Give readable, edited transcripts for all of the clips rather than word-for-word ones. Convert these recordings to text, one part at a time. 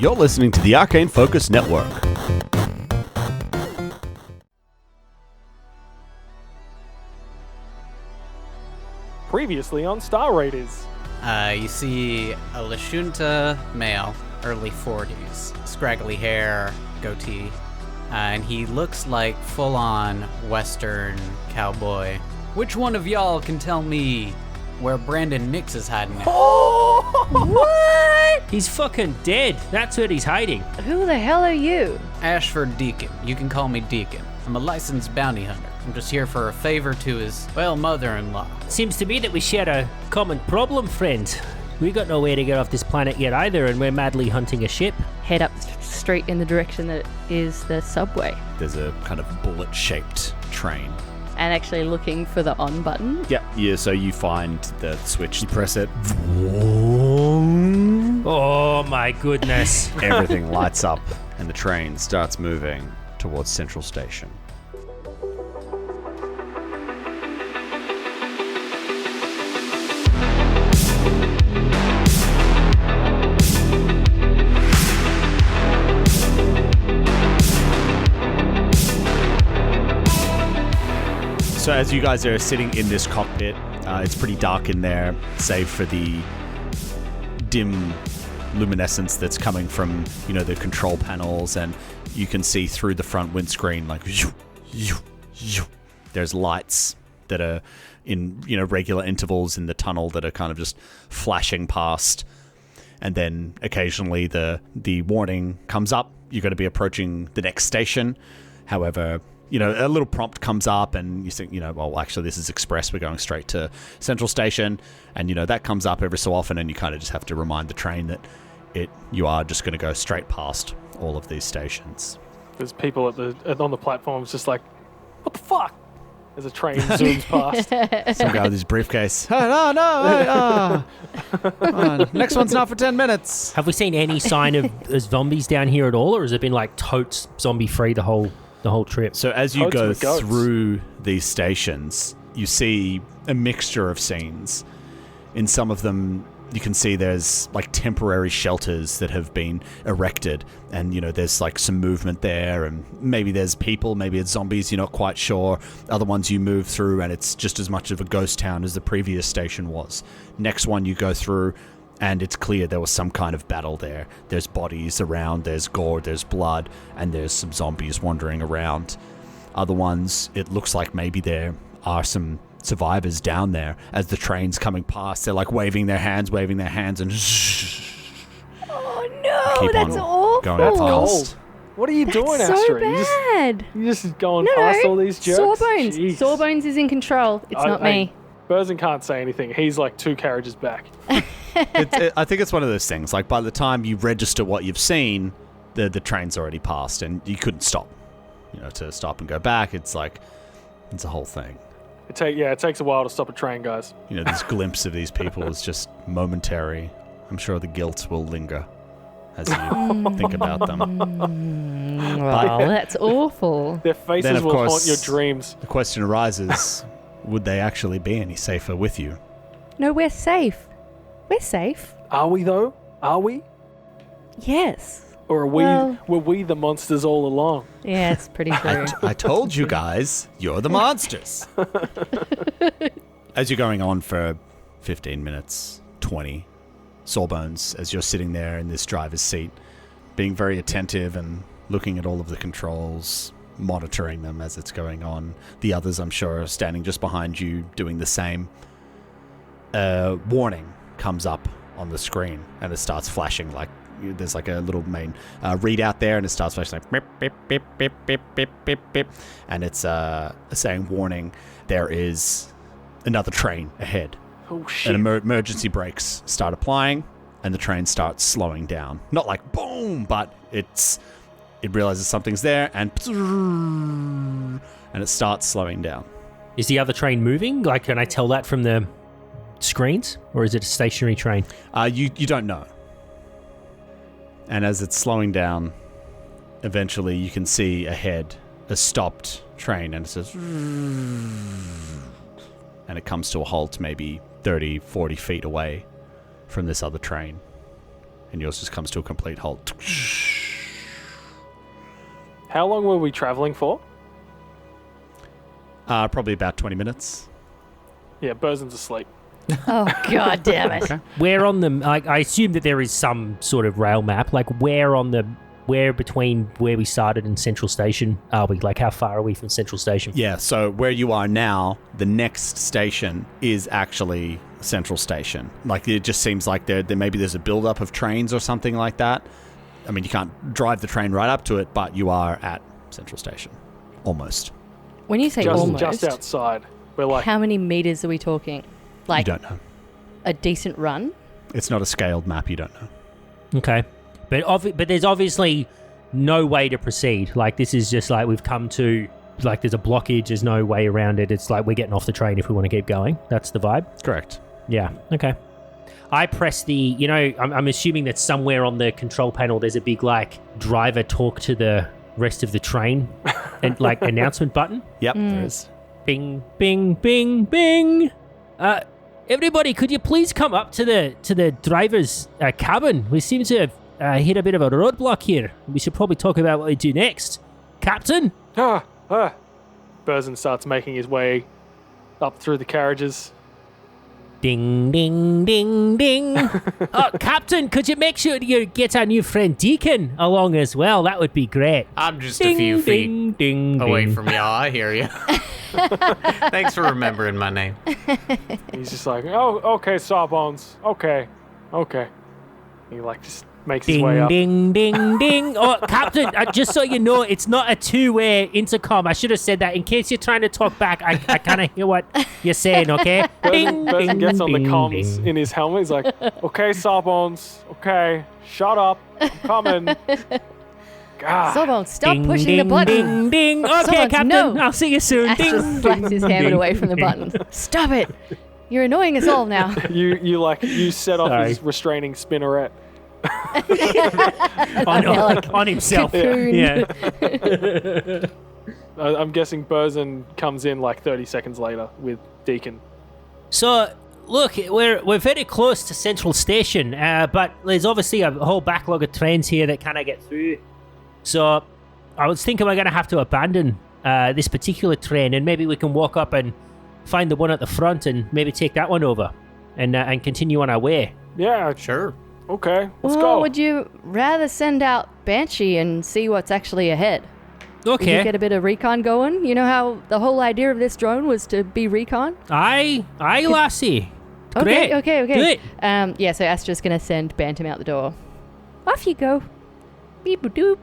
You're listening to the Arcane Focus Network. Previously on Star Raiders. You see a Lashunta male, early 40s, scraggly hair, goatee, and he looks like full-on Western cowboy. Which one of y'all can tell me where Brandon Nix is hiding? What? He's fucking dead. That's what he's hiding. Who the hell are you? Ashford Deacon. You can call me Deacon. I'm a licensed bounty hunter. I'm just here for a favor to his, mother-in-law. Seems to be that we share a common problem, friend. We got nowhere to get off this planet yet either, and we're madly hunting a ship. Head up straight in the direction that is the subway. There's a kind of bullet-shaped train. And actually looking for the on button. Yeah, so you find the switch, you press it, Oh my goodness. everything lights up, and the train starts moving towards Central Station. So as you guys are sitting in this cockpit, it's pretty dark in there, save for the dim luminescence that's coming from, the control panels, and you can see through the front windscreen, like, there's lights that are in, regular intervals in the tunnel that are kind of just flashing past. And then occasionally the warning comes up, you're going to be approaching the next station. However, a little prompt comes up and you think, well, actually this is express. We're going straight to Central Station. And, that comes up every so often, and you kind of just have to remind the train that you are just going to go straight past all of these stations. There's people on the platforms just like, what the fuck? As a train zooms past. Some guy with his briefcase. Next one's not for 10 minutes. Have we seen any sign of zombies down here at all, or has it been like totes zombie free the whole trip? So as you Totes go with goats. through these stations, you see a mixture of scenes. In some of them, you can see there's like temporary shelters that have been erected, and there's like some movement there, and maybe there's people, maybe it's zombies, you're not quite sure. Other ones you move through and it's just as much of a ghost town as the previous station was. Next one you go through and it's clear there was some kind of battle there. There's bodies around, there's gore, there's blood, and there's some zombies wandering around. Other ones, it looks like maybe there are some survivors down there. As the train's coming past, they're like waving their hands, and Oh no, keep that's on awful. going That's past. cold. What are you doing, That's so Astrid? bad. You just going past all these jerks? Sawbones. Jeez. Sawbones is in control. It's not me. Burzen can't say anything. He's like 2 carriages back. I think it's one of those things, like by the time you register what you've seen, the train's already passed and you couldn't stop. To stop and go back, it's like, it's a whole thing. It takes a while to stop a train, guys. This glimpse of these people is just momentary. I'm sure the guilt will linger as you think about them. Well, that's awful. Their faces Then, of will course, haunt your dreams. The question arises, would they actually be any safer with you? No, we're safe. We're safe. Are we, though? Are we? Yes. Or were we the monsters all along? Yeah, it's pretty true. I told you guys, you're the monsters. As you're going on for 15 minutes, 20, Sawbones, as you're sitting there in this driver's seat, being very attentive and looking at all of the controls, monitoring them as it's going on. The others, I'm sure, are standing just behind you, doing the same. A warning comes up on the screen, and it starts flashing like there's like a little main readout there, and it starts flashing like beep, beep, beep, beep, beep, beep, beep, beep, and it's saying, warning, there is another train ahead. Oh, shit. And emergency brakes start applying, and the train starts slowing down. Not like boom, but it realizes something's there, and it starts slowing down. Is the other train moving? Like, can I tell that from the screens, or is it a stationary train? You don't know. And as it's slowing down, eventually you can see ahead a stopped train, and it says, and it comes to a halt maybe 30, 40 feet away from this other train. and yours just comes to a complete halt. How long were we traveling for? Probably about 20 minutes. Yeah, Burzen's asleep. Oh, god damn it. Okay. Where on the... Like, I assume that there is some sort of rail map. Like, where between where we started and Central Station are we? Like, how far are we from Central Station? Yeah, so where you are now, the next station is actually Central Station. Like, it just seems like there maybe there's a build-up of trains or something like that. I mean, you can't drive the train right up to it, but you are at Central Station. Almost. When you say almost, Just outside. We're like... how many meters are we talking? Like, You don't know. a decent run? It's not a scaled map, you don't know. Okay. But there's obviously no way to proceed. Like, this is just like we've come to... Like, there's a blockage. There's no way around it. It's like we're getting off the train if we want to keep going. That's the vibe? Correct. Yeah. Okay. I press the... You know, I'm assuming that somewhere on the control panel there's a big, like, driver talk to the rest of the train and, like, announcement button. Yep, there is. Bing, bing, bing, bing. Everybody, could you please come up to the driver's cabin? We seem to have hit a bit of a roadblock here. We should probably talk about what we do next. Captain? Burzen starts making his way up through the carriages. Ding, ding, ding, ding. Oh, Captain, could you make sure you get our new friend Deacon along as well? That would be great. I'm just Ding, a few feet ding, ding, away ding. from y'all. I hear you. Thanks for remembering my name. He's just like, oh, okay, Sawbones. Okay. He, like, just makes his way Ding, up. ding, ding, ding. Oh, Captain, just so you know, it's not a two-way intercom. I should have said that in case you're trying to talk back. I kind of hear what you're saying, okay? Burzen gets on the ding, comms ding. in his helmet. He's like, okay, Sawbones. Okay, shut up. I'm coming. God. Sawbones, stop Ding, pushing ding, the button. Ding, ding. Okay, Sawbones, Captain, no. I'll see you soon. Ash Ding, just slaps ding, his hand ding, away from the ding. button. Stop it. You're annoying us all now. You set off Sorry. his restraining spinneret. on himself. Cocoon. Yeah. I'm guessing Burzen comes in like 30 seconds later with Deacon. So, look, we're very close to Central Station, but there's obviously a whole backlog of trains here that kind of get through. So, I was thinking we're going to have to abandon this particular train, and maybe we can walk up and find the one at the front and maybe take that one over and continue on our way. Yeah, Sure. okay, let's Well, go. would you rather send out Banshee and see what's actually ahead? We could Okay. get a bit of recon going. You know how the whole idea of this drone was to be recon? Aye, lassie. Great. Okay. Do it. Yeah, so Astra's going to send Bantam out the door. Off you go. Beep doop.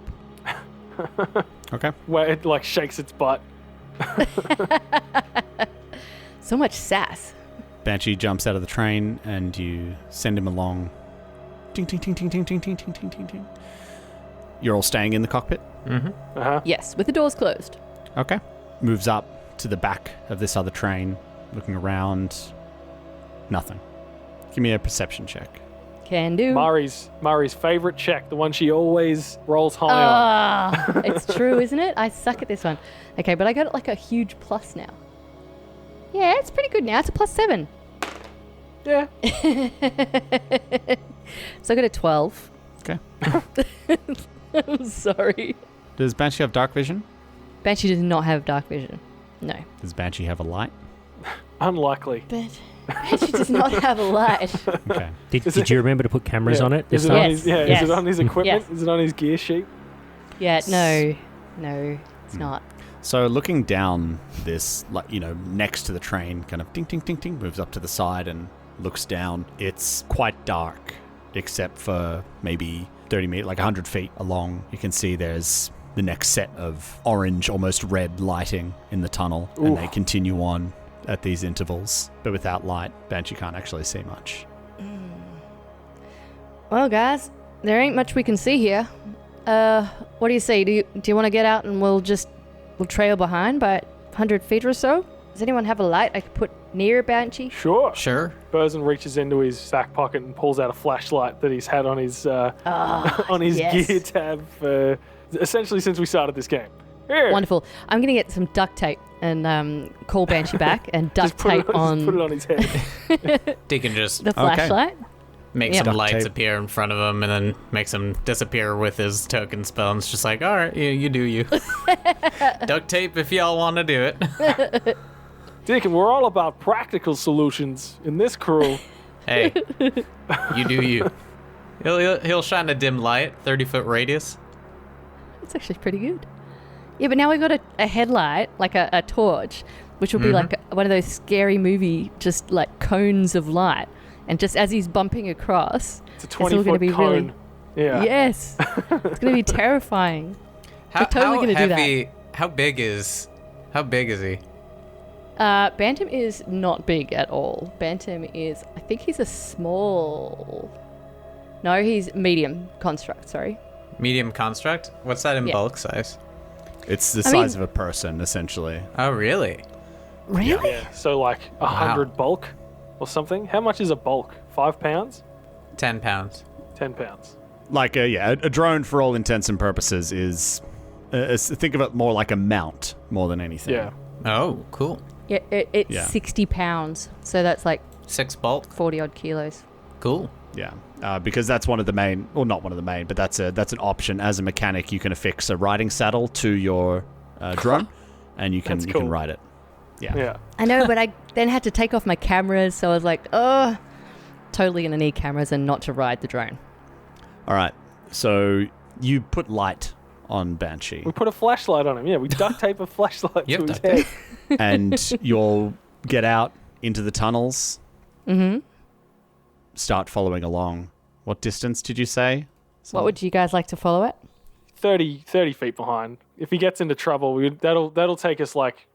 Okay. Where it like shakes its butt. So much sass. Banshee jumps out of the train and you send him along. Ting, ting, ting, ting, ting, ting, ting, ting, ting, ting, ting. You're all staying in the cockpit? Uh-huh. Yes, with the doors closed. Okay. Moves up to the back of this other train, looking around. Nothing. Give me a perception check. Can do. Mari's favorite check, the one she always rolls high on. Ah, it's true, isn't it? I suck at this one. Okay, but I got like a huge plus now. Yeah, it's pretty good now. It's a +7. Yeah. So I got a 12. Okay. I'm sorry. Does Banshee have dark vision? Banshee does not have dark vision. No. Does Banshee have a light? Unlikely. But Banshee does not have a light. Okay. Did you remember to put cameras Yeah. on it? Is this it time? on Yes, his, yeah, yes. is it on his equipment? Yes. Is it on his gear sheet? Yeah, no, it's not. So looking down this, like, you know, next to the train, kind of ding, ding, ding, ding, moves up to the side and looks down. It's quite dark, except for maybe 30 meters, like 100 feet along. You can see there's the next set of orange, almost red lighting in the tunnel, and they continue on at these intervals. But without light, Banshee can't actually see much. Well, guys, there ain't much we can see here. What do you say? Do you want to get out and we'll trail behind by 100 feet or so? Does anyone have a light I could put near Banshee? Sure. Sure. Burzen reaches into his back pocket and pulls out a flashlight that he's had on his on his yes. gear tab for essentially since we started this game. Here. Wonderful. I'm gonna get some duct tape and call Banshee back and duct Just put tape it on his head. Deacon just the flashlight. Makes Yeah. some Duct lights tape. appear in front of him and then makes him disappear with his token spell. And it's just like, all right, you do you. Duct tape if y'all want to do it. Deacon, we're all about practical solutions in this crew. Hey, you do you. He'll shine a dim light, 30-foot radius. It's actually pretty good. Yeah, but now we've got a headlight, like a torch, which will be like one of those scary movie, just like cones of light. And just as he's bumping across, It's a all gonna 20-foot be cone. Yeah. yes, it's going to be terrifying. How, totally how gonna do that. heavy? How big is he? Bantam is not big at all. Bantam is, I think he's a small... No, he's medium construct, sorry. Medium construct? What's that in Yeah. bulk size? It's the I size mean- of a person, essentially. Oh, really? Really? Yeah. So like 100 bulk or something. How much is a bulk? 5 pounds? 10 pounds. 10 pounds. Like a drone for all intents and purposes is think of it more like a mount more than anything. Yeah. Oh, cool. Yeah, it's Yeah. 60 pounds, so that's like 6 bulk. 40 odd kilos. Cool. Yeah, because that's one of the main, or not one of the main, but that's an option. As a mechanic, you can affix a riding saddle to your drone, and you can That's you cool. can ride it. Yeah. Yeah. I know, but I then had to take off my cameras, so I was like, oh, totally going to need cameras and not to ride the drone. All right. So you put light on Banshee, We put a flashlight on him. Yeah, we duct tape a flashlight Yep, to his duct head. tape. and you'll get out into the tunnels. Mm-hmm. Start following along. What distance did you say? What would you guys like to follow it? 30 feet behind. If he gets into trouble, that'll take us like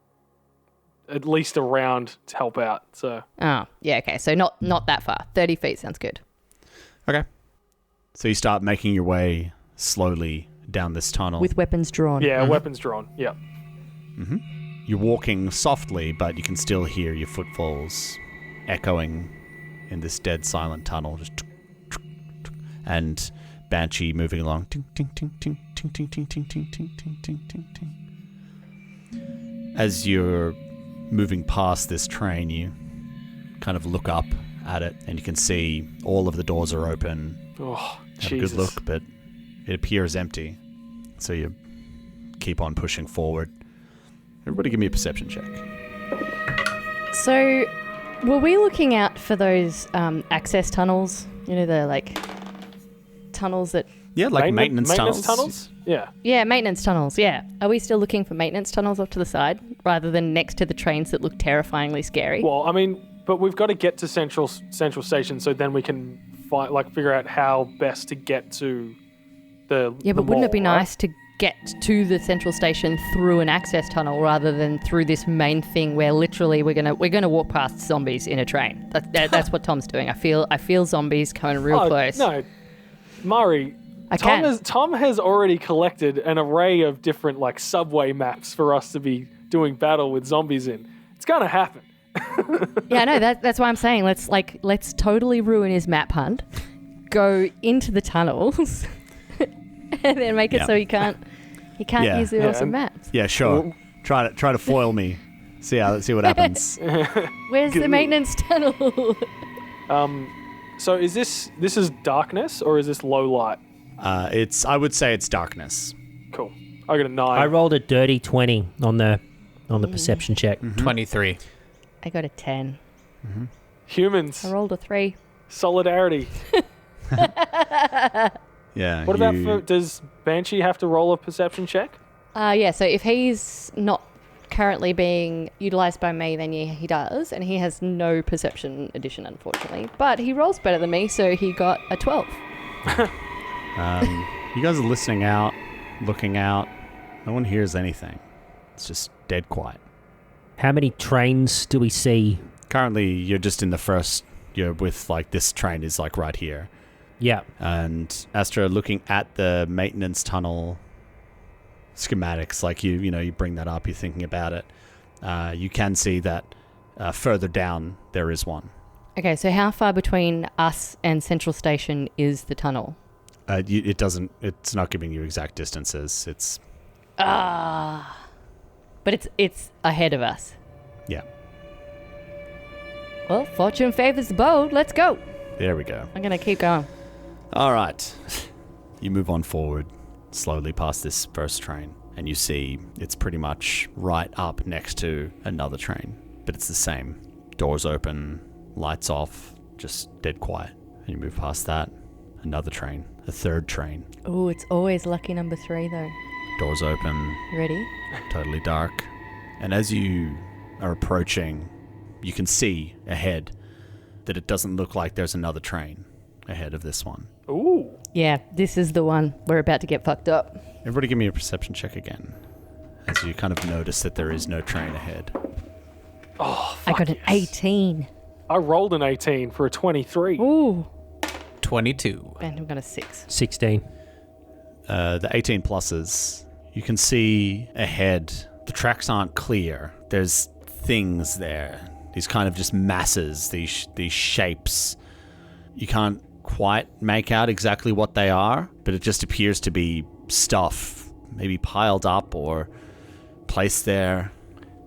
at least a round to help out. So Oh, yeah, okay. So not that far. 30 feet sounds good. Okay. So you start making your way slowly down this tunnel. With weapons drawn. yeah, weapons drawn. Yeah. You're walking softly, but you can still hear your footfalls echoing in this dead silent tunnel. Just and Banshee moving along. Ting, ting, ting, ting, ting, ting, ting, ting, ting, ting, ting, ting, ting, ting. As you're moving past this train, you kind of look up at it, and you can see all of the doors are open. Oh, Have Jesus. a good look, but it appears empty. So you keep on pushing forward. Everybody give me a perception check. So, were we looking out for those access tunnels? You know, the like tunnels that... Yeah, like maintenance tunnels. Yeah. Yeah, maintenance tunnels, yeah. Are we still looking for maintenance tunnels off to the side rather than next to the trains that look terrifyingly scary? Well, I mean, but we've got to get to Central Station, so then we can figure out how best to get to the. Yeah, but the wouldn't it be mall, right? nice to get to the central station through an access tunnel rather than through this main thing where literally we're gonna walk past zombies in a train? That's what Tom's doing. I feel zombies coming real Oh, close. No, Murray. I can. Tom has already collected an array of different like subway maps for us to be doing battle with zombies in. It's gonna happen. Yeah, no, that's why I'm saying let's totally ruin his map hunt, go into the tunnels, and then make it Yeah. so he can't Yeah. use the Yeah, awesome and- maps. Yeah, sure. Try to foil me. See what happens. Where's the maintenance tunnel? So is this is darkness or is this low light? I would say it's darkness. Cool. I got a 9. I rolled a dirty 20 on the perception check. 23. I got a 10. Humans. I rolled a 3. Solidarity. Yeah. What about does Banshee have to roll a perception check? Yeah, so if he's not currently being utilized by me, then yeah, he does, and he has no perception addition, unfortunately. But he rolls better than me, so he got a 12. You guys are listening out, looking out. No one hears anything. It's just dead quiet. How many trains do we see? Currently, you're just in the first. You're with like this train is like right here, Yeah. and Astra looking at the maintenance tunnel schematics. Like you bring that up. You're thinking about it. You can see that further down there is one. Okay, so how far between us and Central Station is the tunnel? It doesn't. It's not giving you exact distances. It's But it's ahead of us. yeah. Well, fortune favors the bold. Let's go. There we go. I'm gonna keep going. All right. You move on forward, slowly past this first train, and you see it's pretty much right up next to another train, but it's the same. Doors open, lights off, just dead quiet. And you move past that, another train, a third train. Oh, it's always lucky number 3 though. Doors open, You ready? totally dark. And as you are approaching, you can see ahead that it doesn't look like there's another train ahead of this one. Ooh. Yeah, this is the one. We're about to get fucked up. Everybody give me a perception check again, as you kind of notice that there is no train ahead. Oh, I fuck got an yes. 18. I rolled an 18 for a 23. Ooh. 22. And I've got a 6. 16. The 18 pluses, you can see ahead, the tracks aren't clear. There's things there, these kind of just masses, these shapes. You can't quite make out exactly what they are, but it just appears to be stuff, maybe piled up or placed there.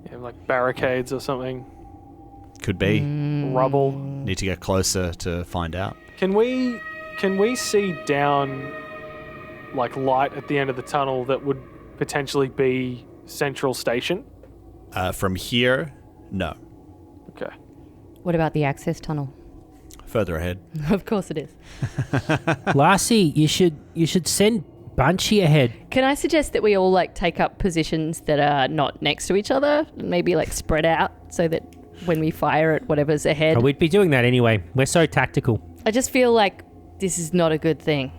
Yeah, like barricades or something. Could be. Rubble. Need to get closer to find out. Can we see down like light at the end of the tunnel that would potentially be Central Station? From here, no. Okay. What about the access tunnel? Further ahead. Of course it is. Lassie, you should send Banshee ahead. Can I suggest that we all like take up positions that are not next to each other? Maybe like spread out so that when we fire at whatever's ahead. Oh, we'd be doing that anyway. We're so tactical. I just feel like this is not a good thing.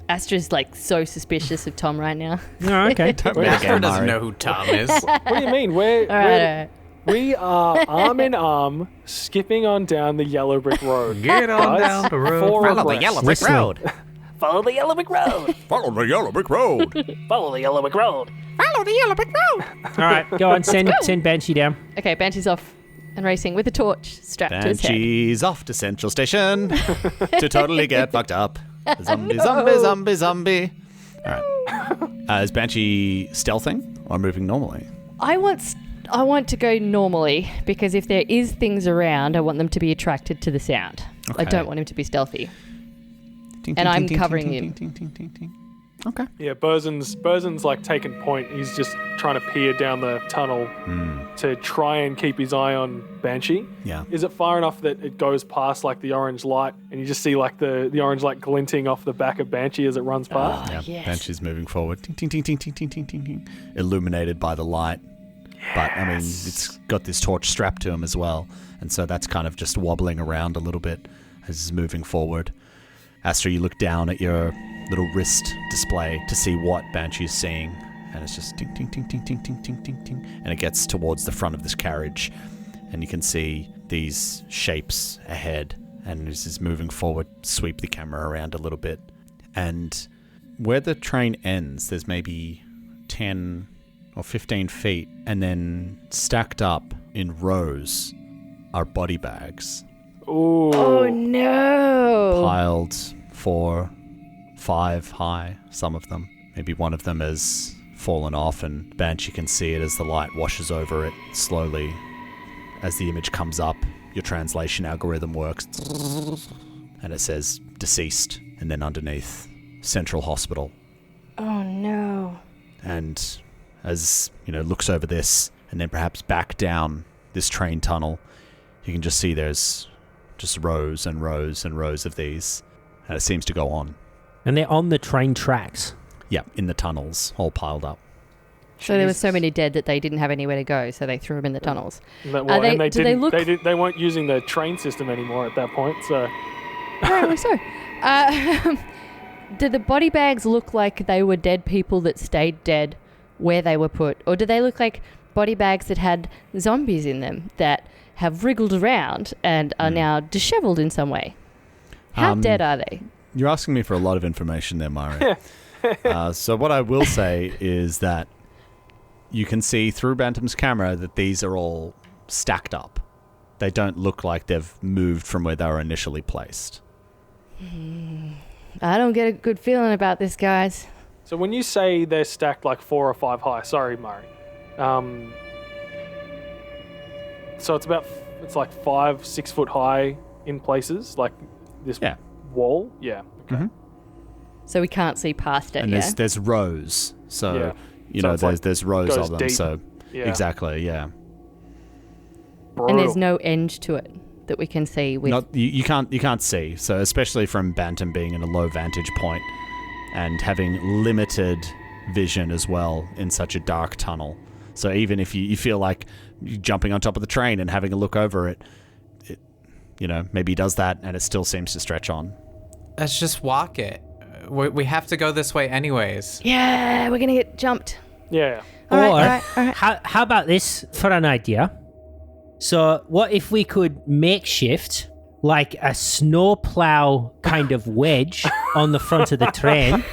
Astra's like so suspicious of Tom right now. Oh, okay. Astra doesn't know who Tom is. What do you mean? All right. We are arm in arm, skipping on down the yellow brick road. Get on Guys, down the road. four Follow the abreast. yellow brick Whistling. road. Follow the yellow brick road. Follow the yellow brick road. Follow the yellow brick road. Follow the yellow brick road. All right, go on, send Banshee down. Okay, Banshee's off and racing with a torch strapped to his head. Banshee's off to Central Station to totally get fucked up. Zombie. All right. Is Banshee stealthing or moving normally? I want to go normally because if there is things around, I want them to be attracted to the sound. I Okay. don't want him to be stealthy. Ting, And ting, I'm ting, covering ting, him. ting, ting, ting, ting. Okay. Yeah, Burzen's like taking point. He's just trying to peer down the tunnel to try and keep his eye on Banshee. Yeah. Is it far enough that it goes past like the orange light and you just see like the orange light glinting off the back of Banshee as it runs past? Yeah. yes. Banshee's moving forward. Ting, ting, ting, ting, ting, ting, ting, ting, ting. Illuminated by the light. But, I mean, it's got this torch strapped to him as well. And so that's kind of just wobbling around a little bit as he's moving forward. Astra, you look down at your little wrist display to see what Banshee's seeing. And it's just ting, ting, ting, ting, ting, ting, ting, ting, ting. And it gets towards the front of this carriage. And you can see these shapes ahead. And as it's moving forward, sweep the camera around a little bit. And where the train ends, there's maybe 10 or 15 feet, and then stacked up in rows are body bags, Ooh. Oh no! piled 4, 5 high, some of them. Maybe one of them has fallen off, and Banshee can see it as the light washes over it slowly. As the image comes up, your translation algorithm works, and it says deceased, and then underneath, Central Hospital. Oh no! And as, looks over this and then perhaps back down this train tunnel, you can just see there's just rows and rows and rows of these. And it seems to go on. And they're on the train tracks. Yeah, in the tunnels, all piled up. So there were so many dead that they didn't have anywhere to go, so they threw them in the tunnels. They weren't using the train system anymore at that point, so Apparently so. Do the body bags look like they were dead people that stayed dead where they were put? Or do they look like body bags that had zombies in them that have wriggled around and are now disheveled in some way? How dead are they? You're asking me for a lot of information there, Mari. So what I will say is that you can see through Bantam's camera that these are all stacked up. They don't look like they've moved from where they were initially placed. I don't get a good feeling about this, guys. So when you say they're stacked like 4 or 5 high, sorry, Murray. So it's like 5, 6 foot high in places. Like This Yeah. wall? Yeah. Okay. So we can't see past it, And yeah? there's rows. So, Yeah. you So know, it's like there's rows goes of them. deep. So, Yeah. exactly, yeah. Brutal. And there's no end to it that we can see with... Not you can't see. So especially from Bantam being in a low vantage point and having limited vision as well in such a dark tunnel. So even if you feel like jumping on top of the train and having a look over it, you know, maybe he does that and it still seems to stretch on. Let's just walk it. We have to go this way anyways. Yeah, we're going to get jumped. Yeah. All right, Or, all right, all right. How about this for an idea? So, what if we could makeshift like a snowplow kind of wedge on the front of the train,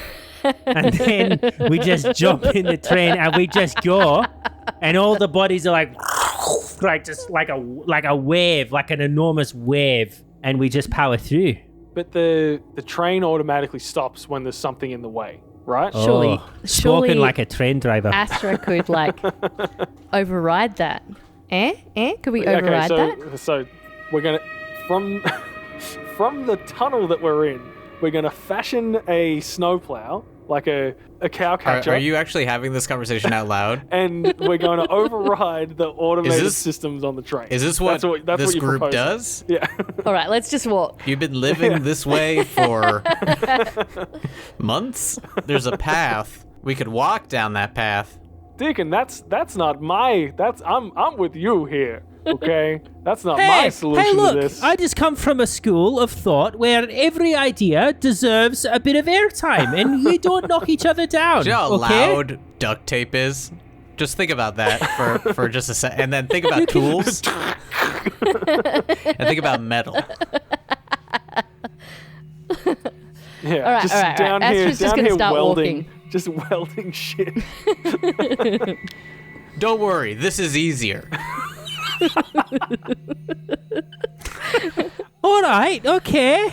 and then we just jump in the train and we just go, and all the bodies are like just like a wave, like an enormous wave, and we just power through. But the train automatically stops when there's something in the way, right? Surely- spoken surely like a train driver. Astra could, like, override that. Could we override that? So we're gonna from the tunnel that we're in, we're gonna fashion a snowplow, like a cow catcher. Are you actually having this conversation out loud? And we're going to override the automated this- systems on the train. Is this what that's this you're group proposing. does? Yeah. All right, let's just walk. You've been living this way for months? There's a path. We could walk down that path. Deacon, that's not my. I'm with you here. Okay, that's not my solution hey, look, to this. I just come from a school of thought where every idea deserves a bit of airtime, and we don't knock each other down. Do you know how okay? loud duct tape is? Just think about that for just a sec, and then think about tools, and think about metal. Yeah, All right, just all right, all down right. here, Astra's just down gonna here start welding, walking. just welding shit. Don't worry, this is easier. All right, okay.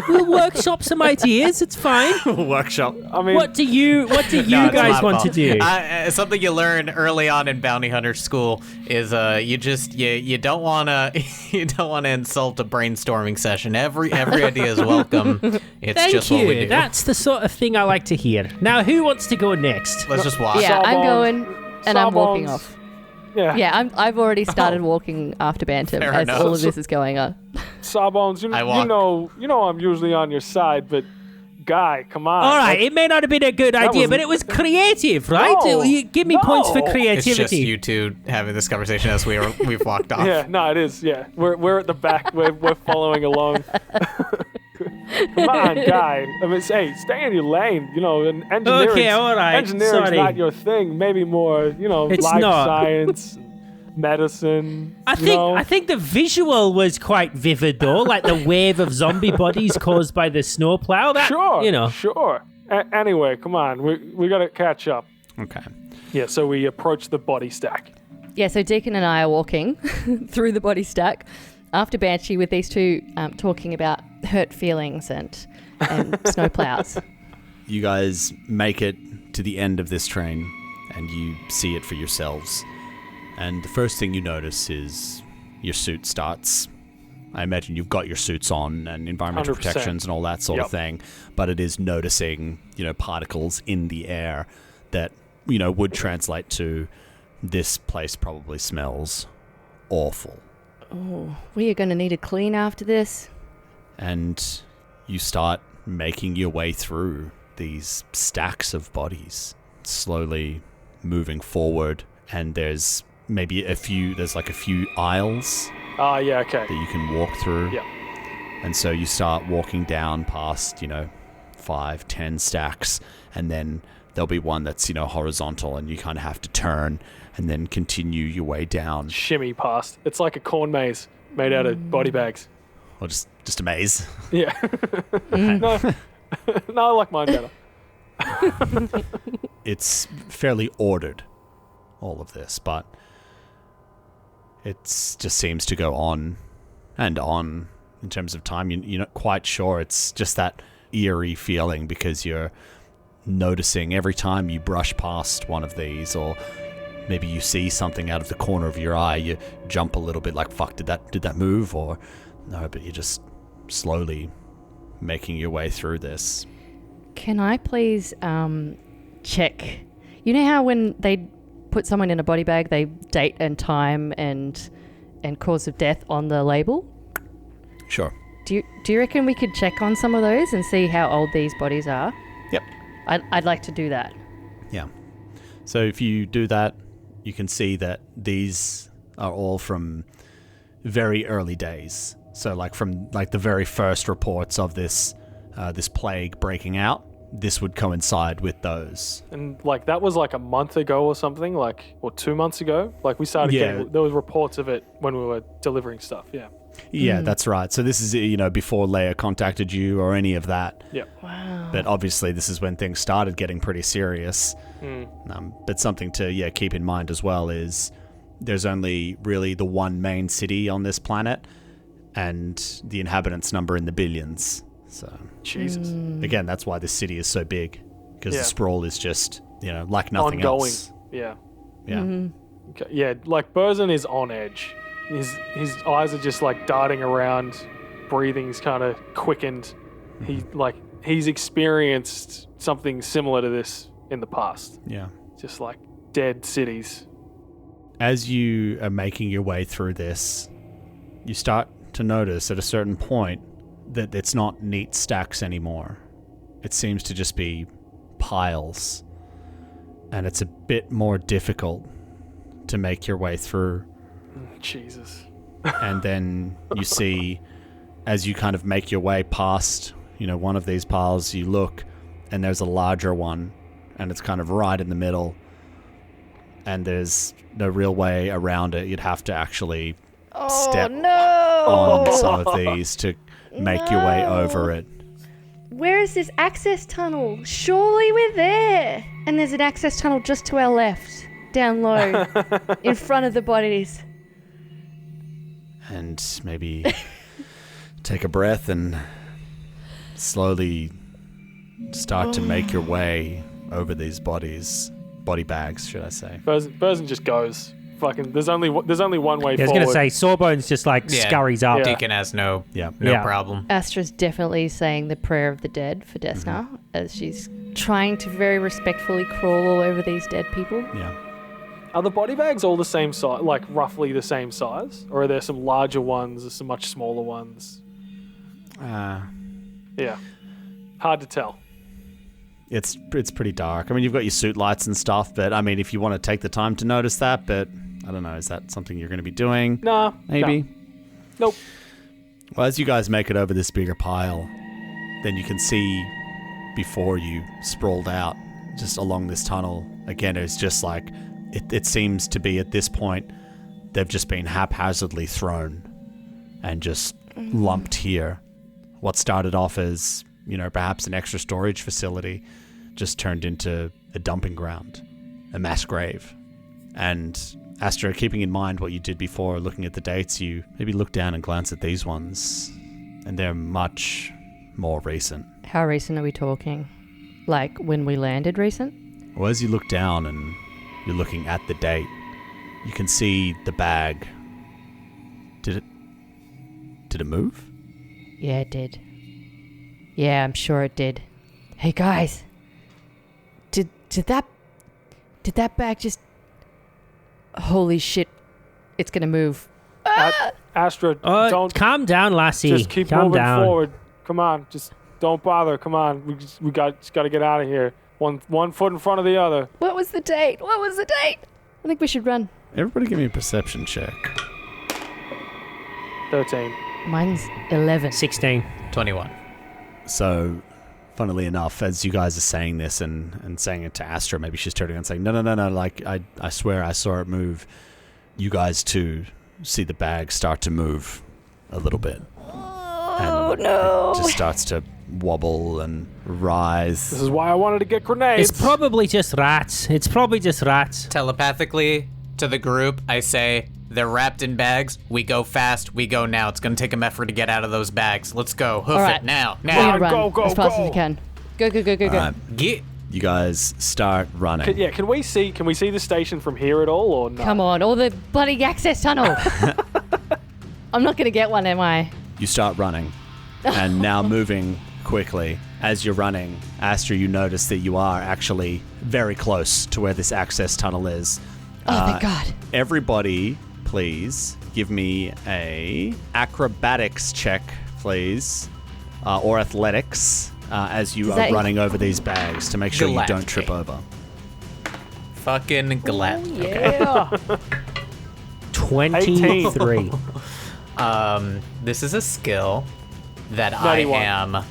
We'll workshop some ideas. It's fine. Workshop. I mean, What do you No, it's guys my want to fault. do? Something you learn early on in bounty hunter school is you don't wanna insult a brainstorming session. Every idea is welcome. It's Thank just you. what we do. That's the sort of thing I like to hear. Now, who wants to go next? Let's just walk. Yeah, I'm Sawbones- going, and I'm walking Sawbones. off. Yeah. Yeah, I've already started walking after Bantam Fair as enough. all of this is going on. Sawbones, I walk. you know I'm usually on your side, but guy, come on. All right, it may not have been a good idea, was- but it was creative, right? No, You give me points for no. creativity. It's just you two having this conversation as we've walked off. Yeah, no, it is. Yeah, we're at the back. We're following along. Come on, guy. I mean, hey, stay in your lane. You know, and engineering. Okay, all right, Engineering's sorry. not your thing. Maybe more, you know, It's life not. science, medicine. I think the visual was quite vivid though, like the wave of zombie bodies caused by the snowplow. That, Sure. you know. Sure. Anyway, come on. We gotta catch up. Okay. Yeah. So we approach the body stack. Yeah, so Deacon and I are walking through the body stack after Banshee with these two talking about hurt feelings and snowplows. You guys make it to the end of this train, and you see it for yourselves. And the first thing you notice is your suit starts. I imagine you've got your suits on and environmental 100%. protections and all that sort Yep. of thing, but it is noticing, particles in the air that, would translate to this place probably smells awful. Oh, we are going to need a clean after this. And you start making your way through these stacks of bodies, slowly moving forward, and there's maybe a few aisles Ah, yeah. Okay. that you can walk through. Yeah. And so you start walking down past, 5, 10 stacks, and then there'll be one that's, horizontal, and you kind of have to turn and then continue your way down. Shimmy past. It's like a corn maze made out of body bags. Or just a maze. Yeah. No, I like mine better. It's fairly ordered, all of this, but it just seems to go on and on in terms of time. You're not quite sure. It's just that eerie feeling because you're noticing every time you brush past one of these, or maybe you see something out of the corner of your eye, you jump a little bit like, fuck, did that move? Or no, but you're just slowly making your way through this. Can I please check? You know how when they put someone in a body bag, they date and time and cause of death on the label? Sure. Do you reckon we could check on some of those and see how old these bodies are? Yep. I'd like to do that. Yeah. So if you do that, you can see that these are all from very early days. So like from like the very first reports of this plague breaking out, this would coincide with those. And like that was like a month ago or something, or 2 months ago. Like we started getting, there was reports of it when we were delivering stuff. Yeah. Yeah, that's right. So this is, before Leia contacted you or any of that. Yeah. Wow. But obviously this is when things started getting pretty serious. But something to keep in mind as well is there's only really the one main city on this planet, and the inhabitants number in the billions. So Jesus. Again, that's why this city is so big, because Yeah. the sprawl is just like nothing Ongoing. else. Yeah. Yeah. Okay. Yeah. Like Burzin is on edge. His eyes are just like darting around. Breathing's kind of quickened. He's experienced something similar to this in the past. Yeah. Just like dead cities. As you are making your way through this, you start to notice at a certain point that it's not neat stacks anymore. It seems to just be piles. And it's a bit more difficult to make your way through. Jesus. And then you see, as you kind of make your way past, one of these piles, you look, and there's a larger one, and it's kind of right in the middle. And there's no real way around it. You'd have to actually step on some of these to make your way over it. Where is this access tunnel? Surely we're there. And there's an access tunnel just to our left, down low, in front of the bodies. And maybe take a breath and slowly start to make your way over these body bags, should I say. Burzin just goes. Fucking. There's only one way I was forward. going to say, Sawbones just scurries up. Yeah. Deacon has no Yeah. problem. Astra's definitely saying the prayer of the dead for Desna as she's trying to very respectfully crawl all over these dead people. Yeah. Are the body bags all the same size, like roughly the same size, or are there some larger ones or some much smaller ones? Yeah, hard to tell. It's pretty dark. I mean, you've got your suit lights and stuff, but I mean, if you want to take the time to notice that, but I don't know, is that something you're going to be doing? Nah, Maybe? no. Nope. Well, as you guys make it over this bigger pile, then you can see before you sprawled out, just along this tunnel, again, it's just like, it seems to be at this point, they've just been haphazardly thrown and just lumped here. What started off as, perhaps an extra storage facility just turned into a dumping ground, a mass grave. And Astra, keeping in mind what you did before, looking at the dates, you maybe look down and glance at these ones, and they're much more recent. How recent are we talking? Like when we landed recent? Well, as you look down and you're looking at the date, you can see the bag. Did it move? Yeah, it did. Yeah, I'm sure it did. Hey guys, did that bag just? Holy shit! It's gonna move. Astra, don't Calm down, lassie. just keep calm moving down. forward. Come on, just don't bother. Come on, we just got to get out of here. One foot in front of the other. What was the date? I think we should run. Everybody give me a perception check. 13. Mine's 11. 16. 21. So, funnily enough, as you guys are saying this and saying it to Astra, maybe she's turning and saying, no, like, I swear I saw it move. You guys, too, see the bag start to move a little bit. Oh, no. It just starts to wobble and rise. This is why I wanted to get grenades. It's probably just rats. Telepathically to the group, I say, they're wrapped in bags. We go fast. We go now. It's going to take them effort to get out of those bags. Let's go. Hoof All right. it now. We're Now. gonna run go, as fast go. as we can. Go. All right, Get. you guys start running. Can we see the station from here at all, or no? Come on, or the bloody access tunnel. I'm not gonna get one, am I? You start running. and now moving quickly. As you're running, Astra, you notice that you are actually very close to where this access tunnel is. Oh, thank God. Everybody, please give me a acrobatics check, please, or athletics, as you are running over these bags to make sure you don't trip over. Fucking glad. Yeah. 23. This is a skill that 91. I am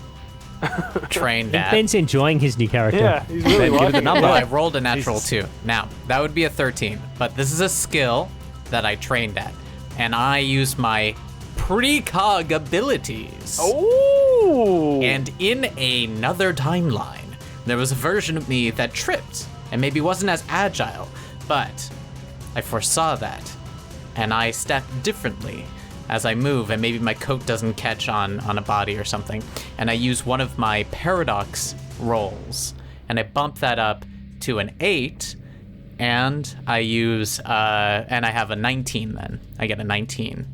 trained at. Ben's enjoying his new character. Yeah, he's really Ben, give me the liking number. Well, I it. rolled a natural 2. Now, that would be a 13, but this is a skill that I trained at, and I use my precog abilities. Oh! And in another timeline, there was a version of me that tripped and maybe wasn't as agile, but I foresaw that, and I step differently as I move, and maybe my coat doesn't catch on a body or something, and I use one of my paradox rolls, and I bump that up to an 8, and I use, and I have a 19 then. I get a 19.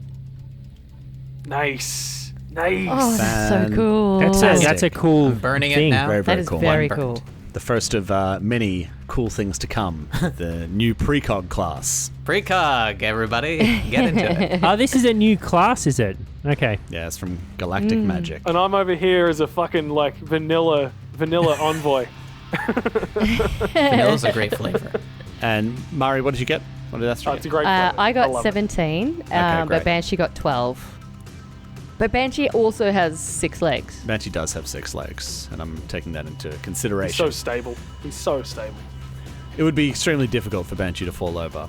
Nice. Oh, that's so cool. That's a cool burning it thing. now. Very, very That is cool. very One burnt. cool. The first of many cool things to come. The new precog class. Precog, everybody. Get into it. Oh, this is a new class, is it? Okay. Yeah, it's from Galactic Magic. And I'm over here as a fucking like vanilla envoy. Vanilla's a great flavor. And Mari, what did you get? What did Astra Oh, get? it's a great flavor. I got love it. 17, great. but Banshee got 12. But Banshee also has 6 legs. Banshee does have 6 legs, and I'm taking that into He's consideration. so stable. He's so stable. It would be extremely difficult for Banshee to fall over.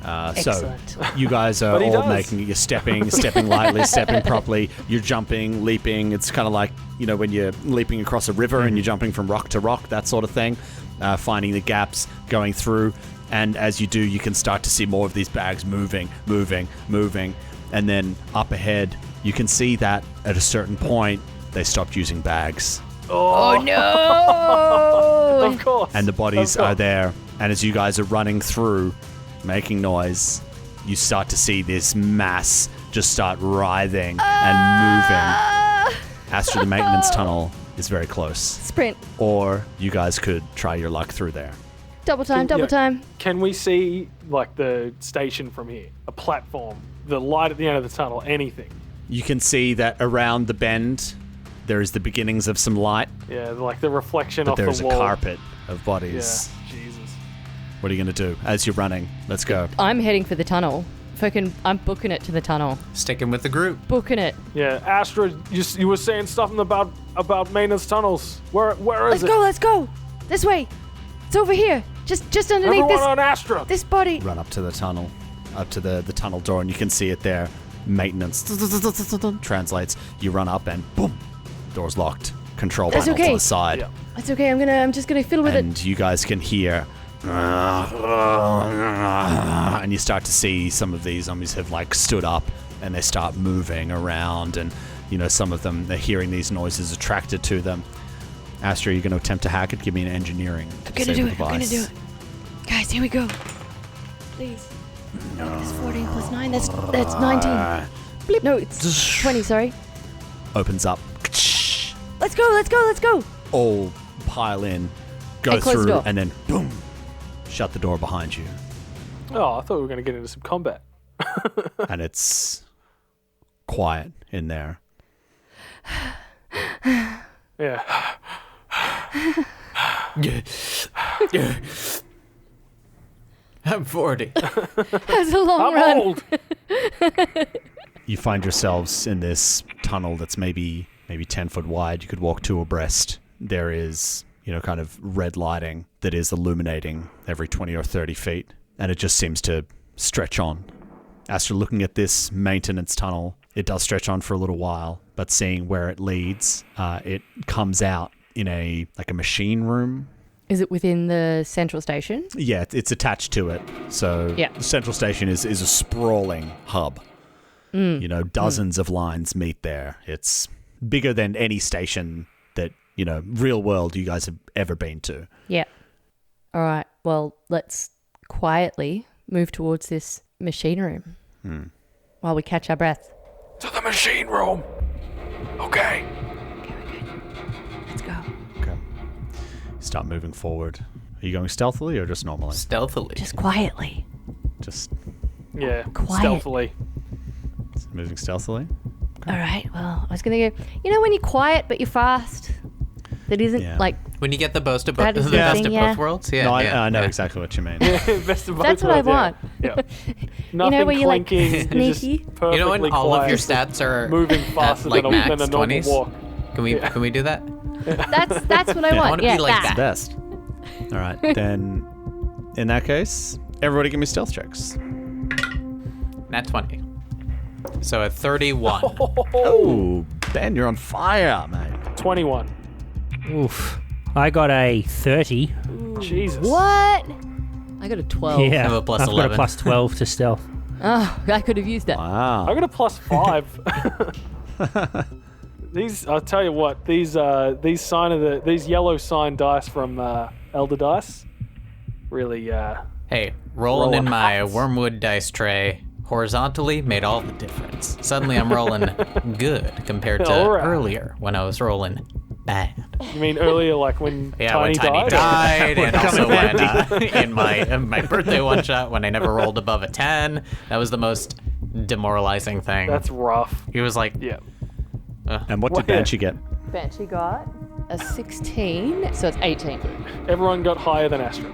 So Excellent. you guys are But he all does. making, you're stepping lightly, stepping properly, you're jumping, leaping. It's kind of like, when you're leaping across a river and you're jumping from rock to rock, that sort of thing, finding the gaps, going through. And as you do, you can start to see more of these bags moving. And then up ahead, you can see that at a certain point, they stopped using bags. Oh, no! Of course. And the bodies Of course. are there. And as you guys are running through, making noise, you start to see this mass just start writhing and moving. Astra, the maintenance tunnel is very close. Sprint. Or you guys could try your luck through there. Double time, double Yeah. time. Can we see like the station from here? A platform, the light at the end of the tunnel, anything? You can see that around the bend, there is the beginnings of some light, Yeah, like the reflection but off there's the a wall. carpet of Yeah, bodies. Jesus. What are you going to do as you're running? Let's go. I'm heading for the tunnel. I'm booking it to the tunnel. Sticking with the group. Booking it. Yeah, Astra, you were saying something about maintenance tunnels. Where is it? Let's go. This way. It's over here. Just underneath Everyone on Astra. this body. Run up to the tunnel, up to the tunnel door, and you can see it there. Maintenance translates. You run up and boom, door's locked. Control That's panel okay. to the side, Yeah. That's okay. I'm just gonna fiddle with it. and you guys can hear. And you start to see some of these zombies have like stood up and they start moving around, and some of them, they're hearing these noises, attracted to them. Astra, you're going to attempt to hack it. Give me an engineering to I'm gonna disable do it. I'm gonna device. do it. Guys, here we go. Please. That's 14 plus 9. That's 19. Bleep. No, it's 20. Sorry. Opens up. Let's go. All pile in, go And close the through, door. and then boom, shut the door behind you. Oh, I thought we were going to get into some combat. And it's quiet in there. Yeah. I'm 40. That's a long I'm run. old. You find yourselves in this tunnel that's maybe 10 foot wide. You could walk 2 abreast. There is, kind of red lighting that is illuminating every 20 or 30 feet. And it just seems to stretch on. After looking at this maintenance tunnel, it does stretch on for a little while, but seeing where it leads, it comes out in a machine room. Is it within the central station? Yeah, it's attached to it. So Yeah. the central station is a sprawling hub. Dozens of lines meet there. It's bigger than any station that, real world you guys have ever been to. Yeah. All right. Well, let's quietly move towards this machine room while we catch our breath. To the machine room. Okay. Okay, we're good. Let's go. Okay. Start moving forward. Are you going stealthily or just normally? Stealthily. Just quietly. Just Yeah. Quiet. Stealthily. moving stealthily. All right. Well, I was gonna go. You know when you're quiet but you're fast. That isn't Yeah. like. When you get the best of That both, is the the best thing, of yeah. both worlds. Yeah, No, yeah, I know yeah. exactly what you mean. Best of both That's what I worlds, yeah. want. Yeah. You Nothing know where you're like clinking. You're just sneaky. You know when perfectly all of your quiet, stats are moving at, faster like than max a normal 20s? walk. Can we do that? That's what I want. wanna Yeah, be like that. Best. All right, then. In that case, everybody give me stealth checks. Nat 20. So a 31. Oh, Ben, you're on fire, mate. 21. Oof. I got a 30. Jesus. What? I got a 12. Yeah. have a plus I've got 11. a plus 12 to stealth. Oh, I could have used that. Wow. I got a +5. I'll tell you what, these yellow sign dice from Elder Dice really Hey, rolling in Rolling my hats. wormwood dice tray horizontally made all the difference. Suddenly I'm rolling good compared to All right. earlier when I was rolling bad. you mean earlier like when Yeah, Tiny when Tiny died? died, and also when in my birthday one shot when I never rolled above a 10. That was the most demoralizing thing. That's rough. He was like, Yeah. And what did Well, yeah. Banshee get? Banshee got a 16, so it's 18. Everyone got higher than Astra.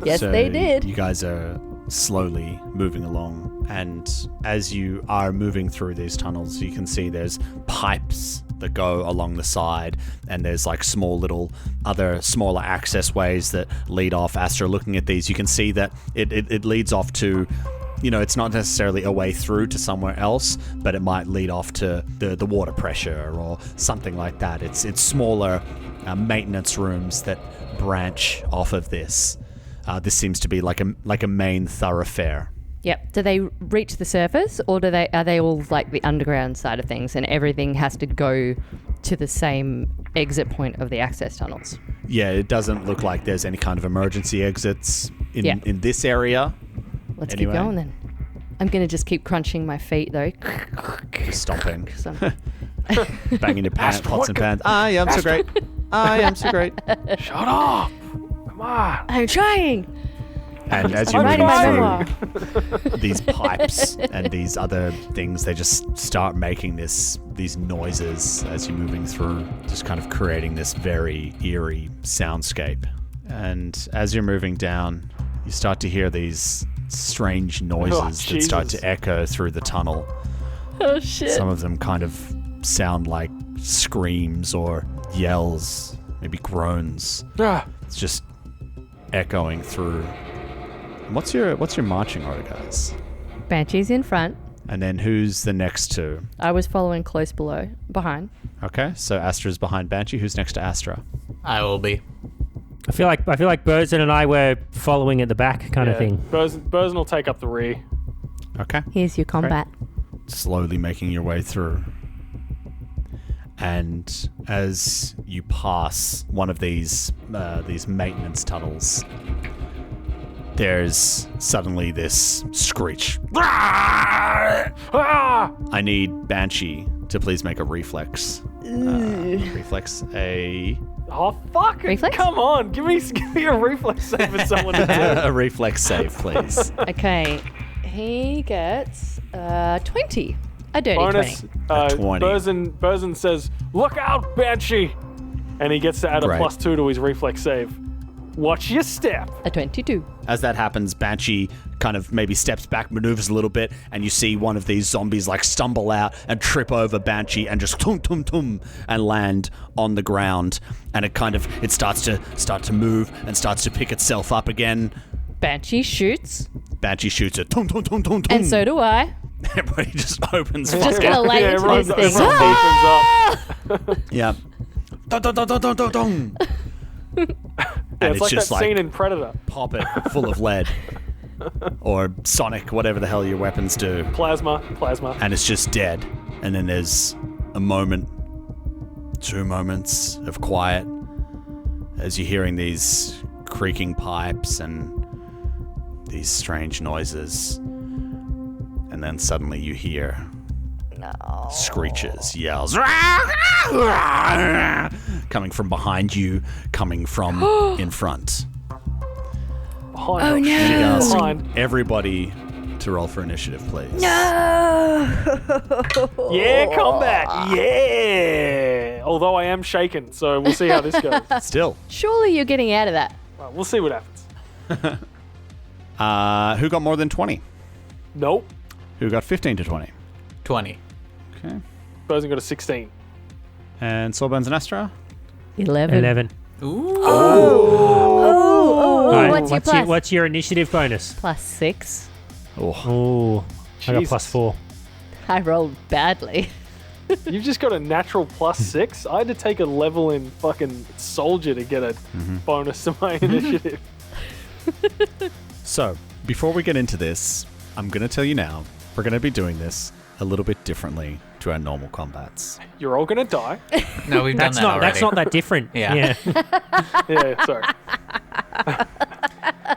Yes, So they did. You guys are slowly moving along, and as you are moving through these tunnels, you can see there's pipes that go along the side, and there's like small little other smaller access ways that lead off. Astra, looking at these, you can see that it leads off to, you know, it's not necessarily a way through to somewhere else, but it might lead off to the water pressure or something like that. It's smaller maintenance rooms that branch off of this. This seems to be like a main thoroughfare. Yep. Do they reach the surface, or are they all like the underground side of things, and everything has to go to the same exit point of the access tunnels? Yeah, it doesn't look like there's any kind of emergency exits in Yeah. in this area. Let's Anyway. keep going then. I'm gonna just keep crunching my feet though. Just stomping, So- banging your pots and pans. I am so great. I am so great. Shut up! Come on! I'm trying. And as I'm you're writing my moving memoir. through these pipes and these other things, they just start making these noises as you're moving through, just kind of creating this very eerie soundscape. And as you're moving down, you start to hear these strange noises that start Jesus. to echo through the tunnel. Oh shit. Some of them kind of sound like screams or yells, maybe groans. Ah, It's just echoing through. What's your marching order, guys? Banshee's in front. And then who's the next two? I was following close behind. Okay, so Astra's behind Banshee. Who's next to Astra? I will be. I feel like Burzin and I were following at the back kind of thing. Burzin will take up the rear. Okay. Here's your combat. Slowly making your way through. And as you pass one of these maintenance tunnels, there's suddenly this screech. Ah! I need Banshee to please make a reflex. Reflex a Oh fuck! Reflex? Come on, give me a reflex save for someone to do. a reflex save, please. Okay. He gets 20. A dirty Bonus. 20. 20. Burzin says, "Look out, Banshee!" And he gets to add a Right. +2 to his reflex save. Watch your step. A 22. As that happens, Banshee kind of maybe steps back, maneuvers a little bit, and you see one of these zombies like stumble out and trip over Banshee and just tum tum tum and land on the ground. And it starts to move and starts to pick itself up again. Banshee shoots, Banshee shoots it, tum tum tum tum tum. and so do I. Everybody just opens. Just gonna lay into everyone, this thing. everyone deepens up. Yeah. Dun, dun, dun, dun, dun, dun, dun. Yeah, And it's like that just scene in Predator. pop it full of lead. Or Sonic, whatever the hell your weapons do. Plasma. And it's just dead. And then there's a moment, 2 moments of quiet as you're hearing these creaking pipes and these strange noises. And then suddenly you hear screeches, yells, coming from behind you, coming from in front. Behind. Oh, no. Should ask Behind. everybody to roll for initiative, please. No! Yeah, combat. Yeah. Although I am shaken, so we'll see how this goes. Still. Surely you're getting out of that. Right, we'll see what happens. Who got more than 20? Nope. Who got 15 to 20? 20. Okay. Bosun got a 16. And Sawbones and Astra? 11. Ooh. Oh, All right, what's your plus? What's your initiative bonus? +6. Oh. Oh, I got Jesus. +4. I rolled badly. You've just got a natural +6. I had to take a level in fucking soldier to get a bonus to my initiative. So, before we get into this, I'm going to tell you now, we're going to be doing this a little bit differently to our normal combats. You're all gonna die. No, we've done That's that not. already. That's not that different. Yeah. Yeah, sorry.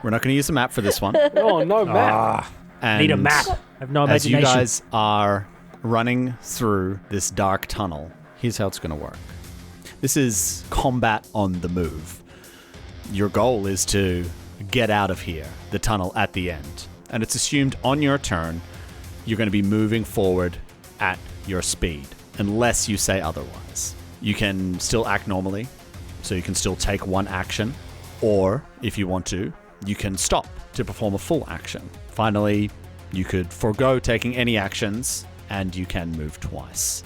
We're not going to use a map for this one. Oh, no map. And Need a map. I have no as imagination. you guys are running through this dark tunnel, here's how it's going to work. This is combat on the move. Your goal is to get out of here, the tunnel at the end. And it's assumed on your turn, you're going to be moving forward at your speed, unless you say otherwise. You can still act normally, so you can still take one action, or if you want to, you can stop to perform a full action. Finally, you could forego taking any actions, and you can move twice.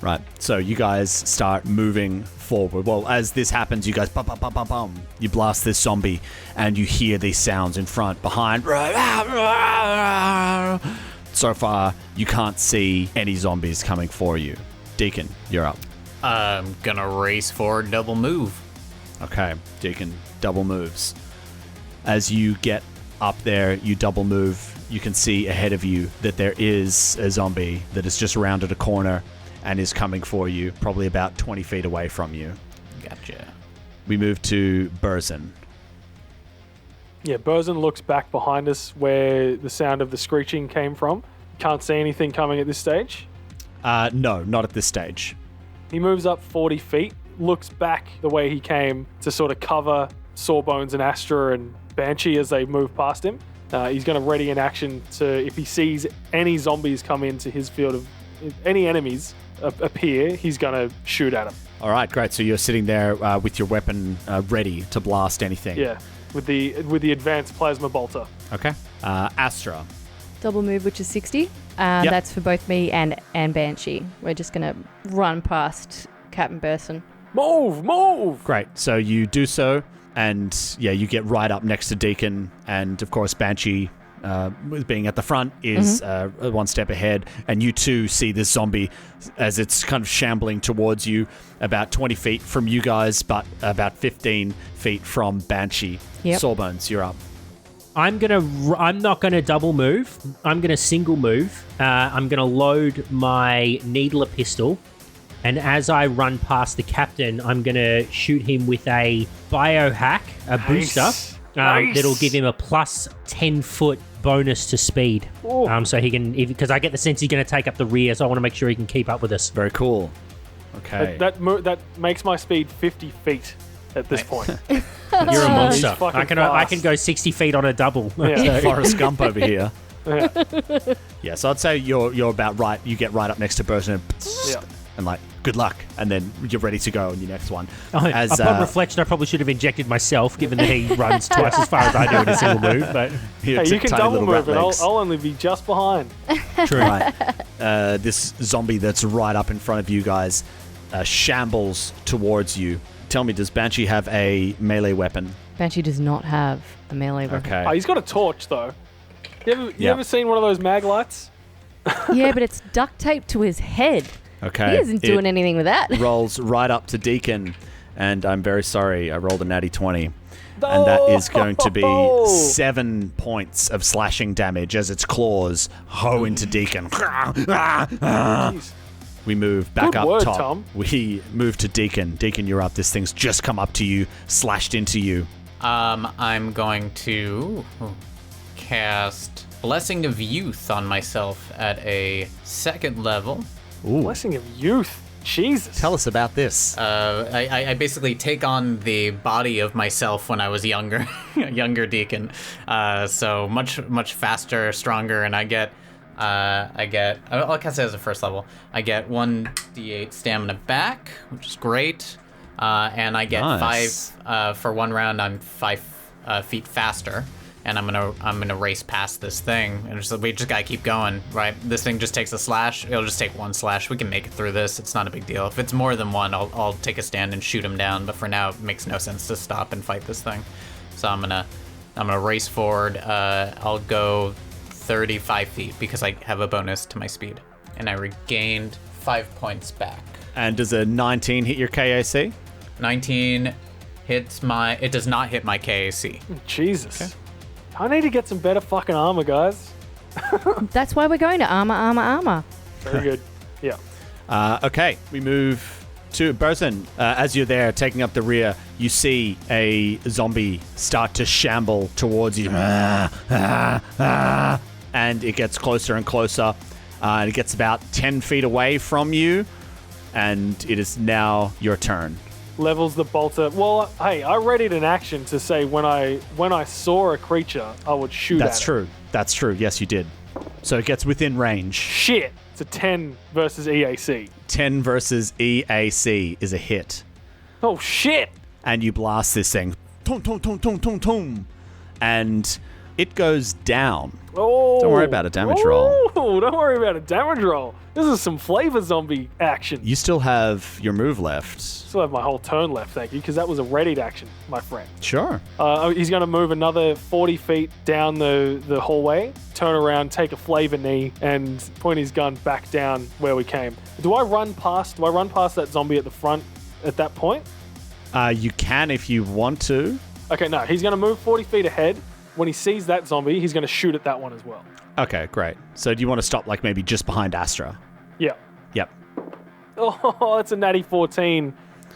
Right, so you guys start moving forward. Well, as this happens, you guys bum, bum, bum, bum, bum. You blast this zombie, and you hear these sounds in front, behind. So far, you can't see any zombies coming for you. Deacon, you're up. I'm gonna race forward, double move. Okay, Deacon double moves. As you get up there, you double move. You can see ahead of you that there is a zombie that has just rounded a corner and is coming for you, probably about 20 feet away from you. Gotcha. We move to Burzin. Yeah, Bosun looks back behind us where the sound of the screeching came from. Can't see anything coming at this stage. No, not at this stage. He moves up 40 feet, looks back the way he came to sort of cover Sawbones and Astra and Banshee as they move past him. He's going to ready in action to, if he sees any zombies come into his field of, if any enemies appear, he's going to shoot at them. All right, great. So you're sitting there with your weapon ready to blast anything. Yeah, with the advanced plasma bolter. Okay. Astra. Double move, which is 60. Yep. That's for both me and Banshee. We're just going to run past Captain Burson. Move! Great. So you do so, and yeah, you get right up next to Deacon, and of course Banshee, being at the front, is one step ahead, and you too see this zombie as it's kind of shambling towards you, about 20 feet from you guys, but about 15 feet from Banshee. Yep. Sawbones, you're up. I'm not gonna double move. I'm gonna single move. I'm gonna load my needler pistol, and as I run past the captain, I'm gonna shoot him with a biohack, a booster, Nice. that'll give him a plus 10-foot bonus to speed. Ooh. So he can, because I get the sense he's gonna take up the rear, so I want to make sure he can keep up with us. Very cool. Okay. That makes my speed 50 feet at this point. You're a monster. He's fucking I can fast. go 60 feet on a double. Yeah. Forrest Gump over here. Yeah. Yeah, so I'd say you're about right. You get right up next to Burson Yeah. and like, good luck, and then you're ready to go on your next one. Upon reflection, I probably should have injected myself, given that he runs twice as far as I do in a single move. But your Hey, you can tiny double little move, rat and legs. I'll only be just behind. true. Right. This zombie that's right up in front of you guys shambles towards you. Tell me, does Banshee have a melee weapon? Banshee does not have a melee weapon. Okay. Oh, he's got a torch, though. You Yeah. ever seen one of those mag lights? Yeah, but it's duct taped to his head. Okay. He isn't doing anything with that. Rolls right up to Deacon, and I'm very sorry, I rolled a natty 20. And that is going to be 7 points of slashing damage as its claws hoe into Deacon. Jeez. We move back Good up word, top. Tom. We move to Deacon. Deacon, you're up. This thing's just come up to you, slashed into you. I'm going to cast Blessing of Youth on myself at a 2nd level. Ooh. Blessing of Youth. Jesus. Tell us about this. I basically take on the body of myself when I was younger, a younger deacon. So much faster, stronger, and I can't say as a 1st level. I get 1d8 stamina back, which is great. And I get Nice. 5 for 1 round. I'm 5 feet faster. And I'm gonna race past this thing, and we just gotta keep going, right? This thing just takes a slash. It'll just take 1 slash. We can make it through this. It's not a big deal. If it's more than 1, I'll take a stand and shoot him down. But for now, it makes no sense to stop and fight this thing. So I'm gonna race forward. I'll go 35 feet because I have a bonus to my speed, and I regained 5 points back. And does a 19 hit your KAC? 19 hits my. It does not hit my KAC. Jesus. Okay. I need to get some better fucking armor, guys. That's why we're going to armor. Very good. Yeah. Okay, we move to Bosun. As you're there, taking up the rear, you see a zombie start to shamble towards you. And it gets closer and closer. And it gets about 10 feet away from you. And it is now your turn. Levels the bolter. Well, hey, I readied an action to say when I saw a creature, I would shoot at it. That's true. That's true. Yes, you did. So it gets within range. Shit. It's a 10 versus EAC. 10 versus EAC is a hit. Oh, shit. And you blast this thing. Tom, tom, tom, tom, tom, tom. And it goes down. Oh. Don't worry about a damage roll. Oh, don't worry about a damage roll. This is some flavor zombie action. You still have your move left. Still have my whole turn left, thank you, because that was a readied action, my friend. Sure. He's going to move another 40 feet down the hallway, turn around, take a flavor knee, and point his gun back down where we came. Do I run past that zombie at the front at that point? You can if you want to. Okay, no, he's going to move 40 feet ahead. When he sees that zombie, he's going to shoot at that one as well. Okay, great. So do you want to stop like maybe just behind Astra? Yeah. Yep. Oh, that's a natty 14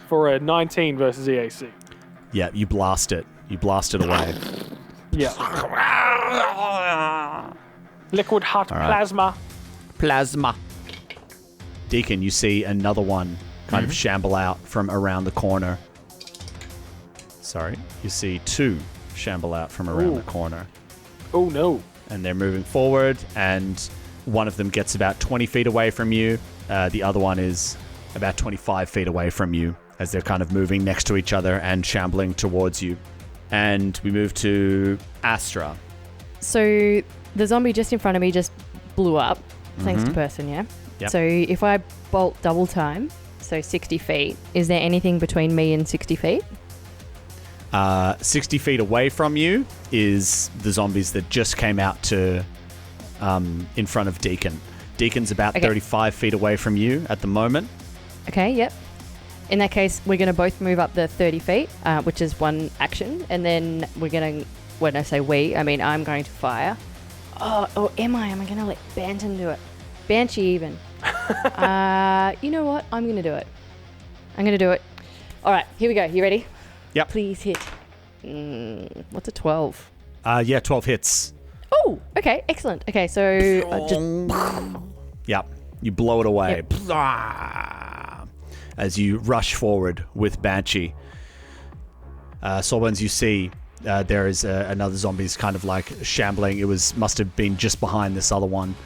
for a 19 versus EAC. Yeah, you blast it. You blast it away. Yeah. Liquid hot All right. plasma. Plasma. Deacon, you see another one kind of shamble out from around the corner. Sorry. You see 2 shamble out from around Ooh. the corner. Oh, no. And they're moving forward, and one of them gets about 20 feet away from you. The other one is about 25 feet away from you as they're kind of moving next to each other and shambling towards you. And we move to Astra. So the zombie just in front of me just blew up, thanks to person, yeah? Yep. So if I bolt double time, so 60 feet, is there anything between me and 60 feet? 60 feet away from you is the zombies that just came out to in front of Deacon. Deacon's about 35 feet away from you at the moment. Okay, yep. In that case, we're going to both move up the 30 feet, which is one action. And then we're going to, when I say we, I mean I'm going to fire. Oh, am I? Am I going to let Banton do it? Banshee even. You know what? I'm going to do it. I'm going to do it. All right, here we go. You ready? Yep. Please hit. What's a 12? Yeah, 12 hits. Oh, okay, excellent. Okay, so just Yep. You blow it away. Yep. As you rush forward with Banshee. Soulbones, you see there is another zombie's kind of like shambling. It must have been just behind this other one.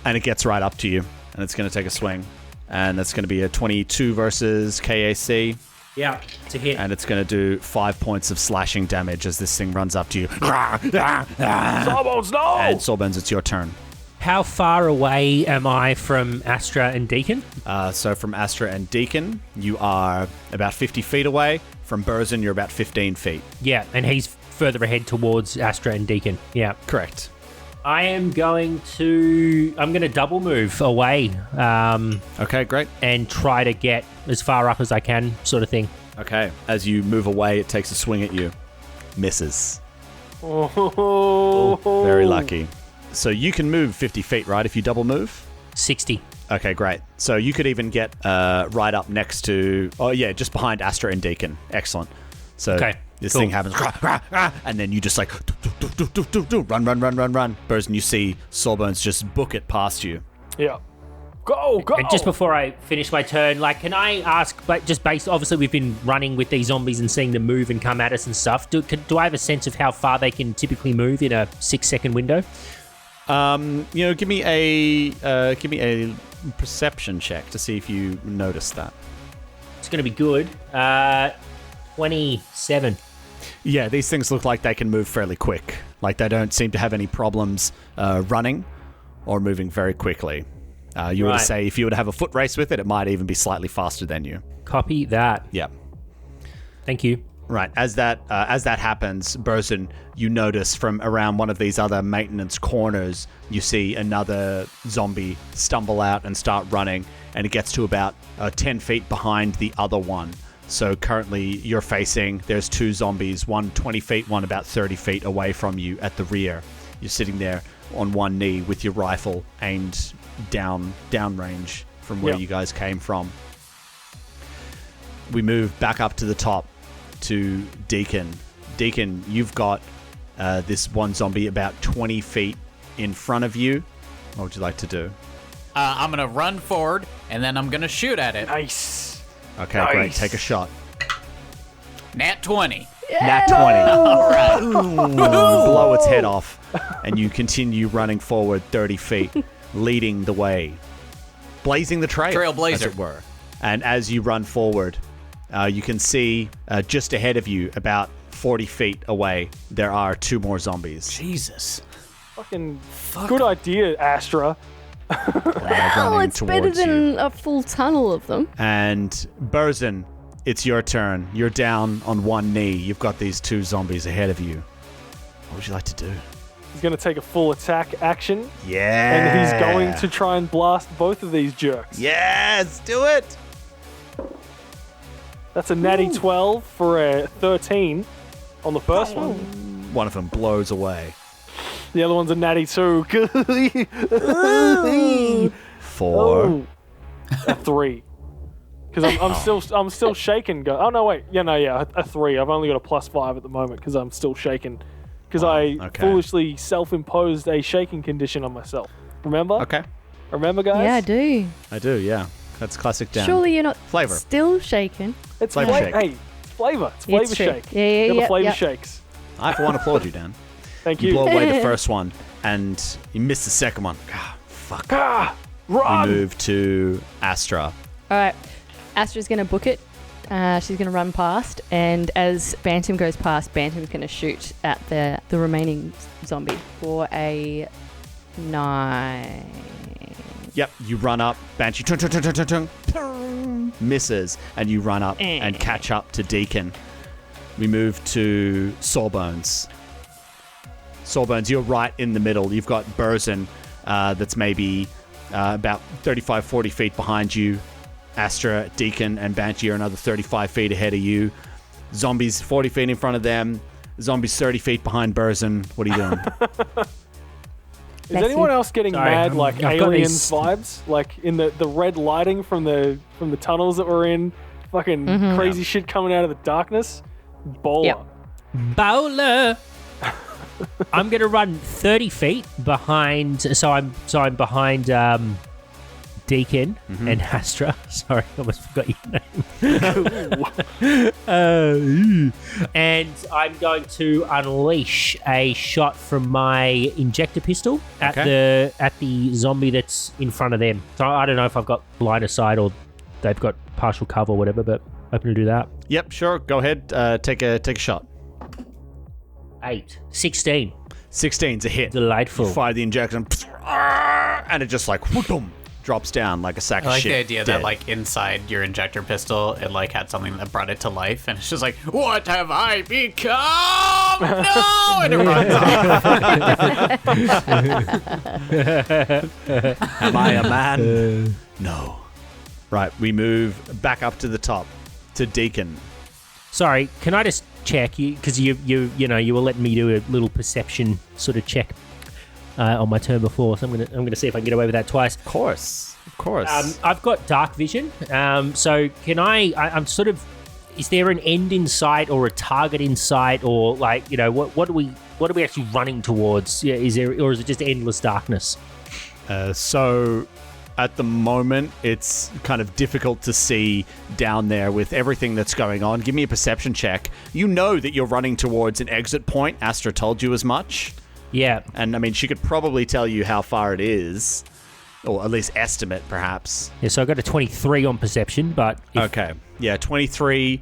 And it gets right up to you. And it's going to take a swing. And that's going to be a 22 versus KAC. Yeah, it's a hit. And it's going to do 5 points of slashing damage as this thing runs up to you. Sawbones, no! And Soulbones, it's your turn. How far away am I from Astra and Deacon? So from Astra and Deacon, you are about 50 feet away. From Burzin, you're about 15 feet. Yeah, and he's further ahead towards Astra and Deacon. Yeah. Correct. I'm going to double move away. Okay, great. And try to get as far up as I can, sort of thing. Okay. As you move away, it takes a swing at you. Misses. Oh, Very lucky. So you can move 50 feet, right, if you double move? 60. Okay, great. So you could even get right up next to... Oh, yeah, just behind Astra and Deacon. Excellent. So Okay. This Cool. thing happens, and then you just like run. Burzin, you see Sawbones just book it past you. Yeah. Go. And just before I finish my turn, like, can I ask, but just based, obviously we've been running with these zombies and seeing them move and come at us and stuff. Do I have a sense of how far they can typically move in a 6-second window? Give me a perception check to see if you notice that. It's going to be good. 27. Yeah, these things look like they can move fairly quick. Like they don't seem to have any problems running or moving very quickly. You were to Right. say if you were to have a foot race with it, it might even be slightly faster than you. Copy that. Yeah. Thank you. Right. As that happens, Burzin, you notice from around one of these other maintenance corners, you see another zombie stumble out and start running, and it gets to about 10 feet behind the other one. So currently you're facing, there's two zombies, one 20 feet, one about 30 feet away from you at the rear. You're sitting there on one knee with your rifle aimed downrange from where you guys came from. We move back up to the top to Deacon. Deacon, you've got this one zombie about 20 feet in front of you. What would you like to do? I'm going to run forward, and then I'm going to shoot at it. Nice. Okay, great. Take a shot. Nat 20. Nat 20. All right. Blow its head off, and you continue running forward 30 feet, leading the way, blazing the trail, Trailblazer. as it were. And as you run forward, you can see just ahead of you, about 40 feet away, there are two more zombies. Jesus. Fucking good idea, Astra. Well, running it's better towards than you. a full tunnel of them. And Burzin, it's your turn. You're down on one knee. You've got these two zombies ahead of you. What would you like to do? He's going to take a full attack action, Yeah. and he's going to try and blast both of these jerks. Yes, do it. That's a natty 12 for a 13 on the first one. One of them blows away. The other one's a natty 2. 4. Oh, a 3. Because I'm still shaken. Oh no, wait. A 3. I've only got a +5 at the moment because I'm still shaken. Because I foolishly self-imposed a shaking condition on myself. Remember? Okay. Remember, guys? Yeah, I do. I do, yeah. That's classic Dan. Surely you're not Flavor. still shaken. It's Flavor shake. Hey, it's flavor. It's flavor It's true. shake. Yeah, Got the flavor yeah. shakes. I, for one, applaud you, Dan. Thank You you. blow away the first one, and you miss the second one. Ah, fuck. Run! We move to Astra. All right. Astra's going to book it. She's going to run past, and as Bantam goes past, Bantam's going to shoot at the remaining zombie for a 9. Yep, you run up, Banshee, misses, and you run up and catch up to Deacon. We move to Sawbones. Sawbones, you're right in the middle. You've got Burzin that's maybe about 35, 40 feet behind you. Astra, Deacon, and Banshee are another 35 feet ahead of you. Zombies 40 feet in front of them. Zombies 30 feet behind Burzin. What are you doing? Is anyone else getting Sorry, mad like I've got Aliens these- vibes? Like in the red lighting from the tunnels that we're in? Fucking crazy shit coming out of the darkness? Bowler. Yep. Bowler. I'm gonna run 30 feet behind. So I'm behind Deacon and Astra. Sorry, I almost forgot your name. And I'm going to unleash a shot from my injector pistol at the zombie that's in front of them. So I don't know if I've got line of sight or they've got partial cover or whatever, but open to do that. Yep, sure. Go ahead. Take a shot. 16. 16's a hit. Delightful. You fire the injection, and it just like boom, drops down like a sack I of like shit. the idea dead. that, like, inside your injector pistol, it, like, had something that brought it to life, and it's just like, what have I become? No! And it runs off. Am I a man? No. Right, we move back up to the top to Deacon. Sorry, can I just check you because you were letting me do a little perception sort of check on my turn before, so I'm gonna see if I can get away with that twice. Of course. I've got dark vision, so can I'm sort of is there an end in sight or a target in sight, or like, you know, what are we actually running towards? Yeah, is it just endless darkness? So at the moment, it's kind of difficult to see down there with everything that's going on. Give me a perception check. You know that you're running towards an exit point. Astra told you as much. Yeah. And I mean, she could probably tell you how far it is, or at least estimate, perhaps. Yeah, so I got a 23 on perception, but... Okay. Yeah, 23.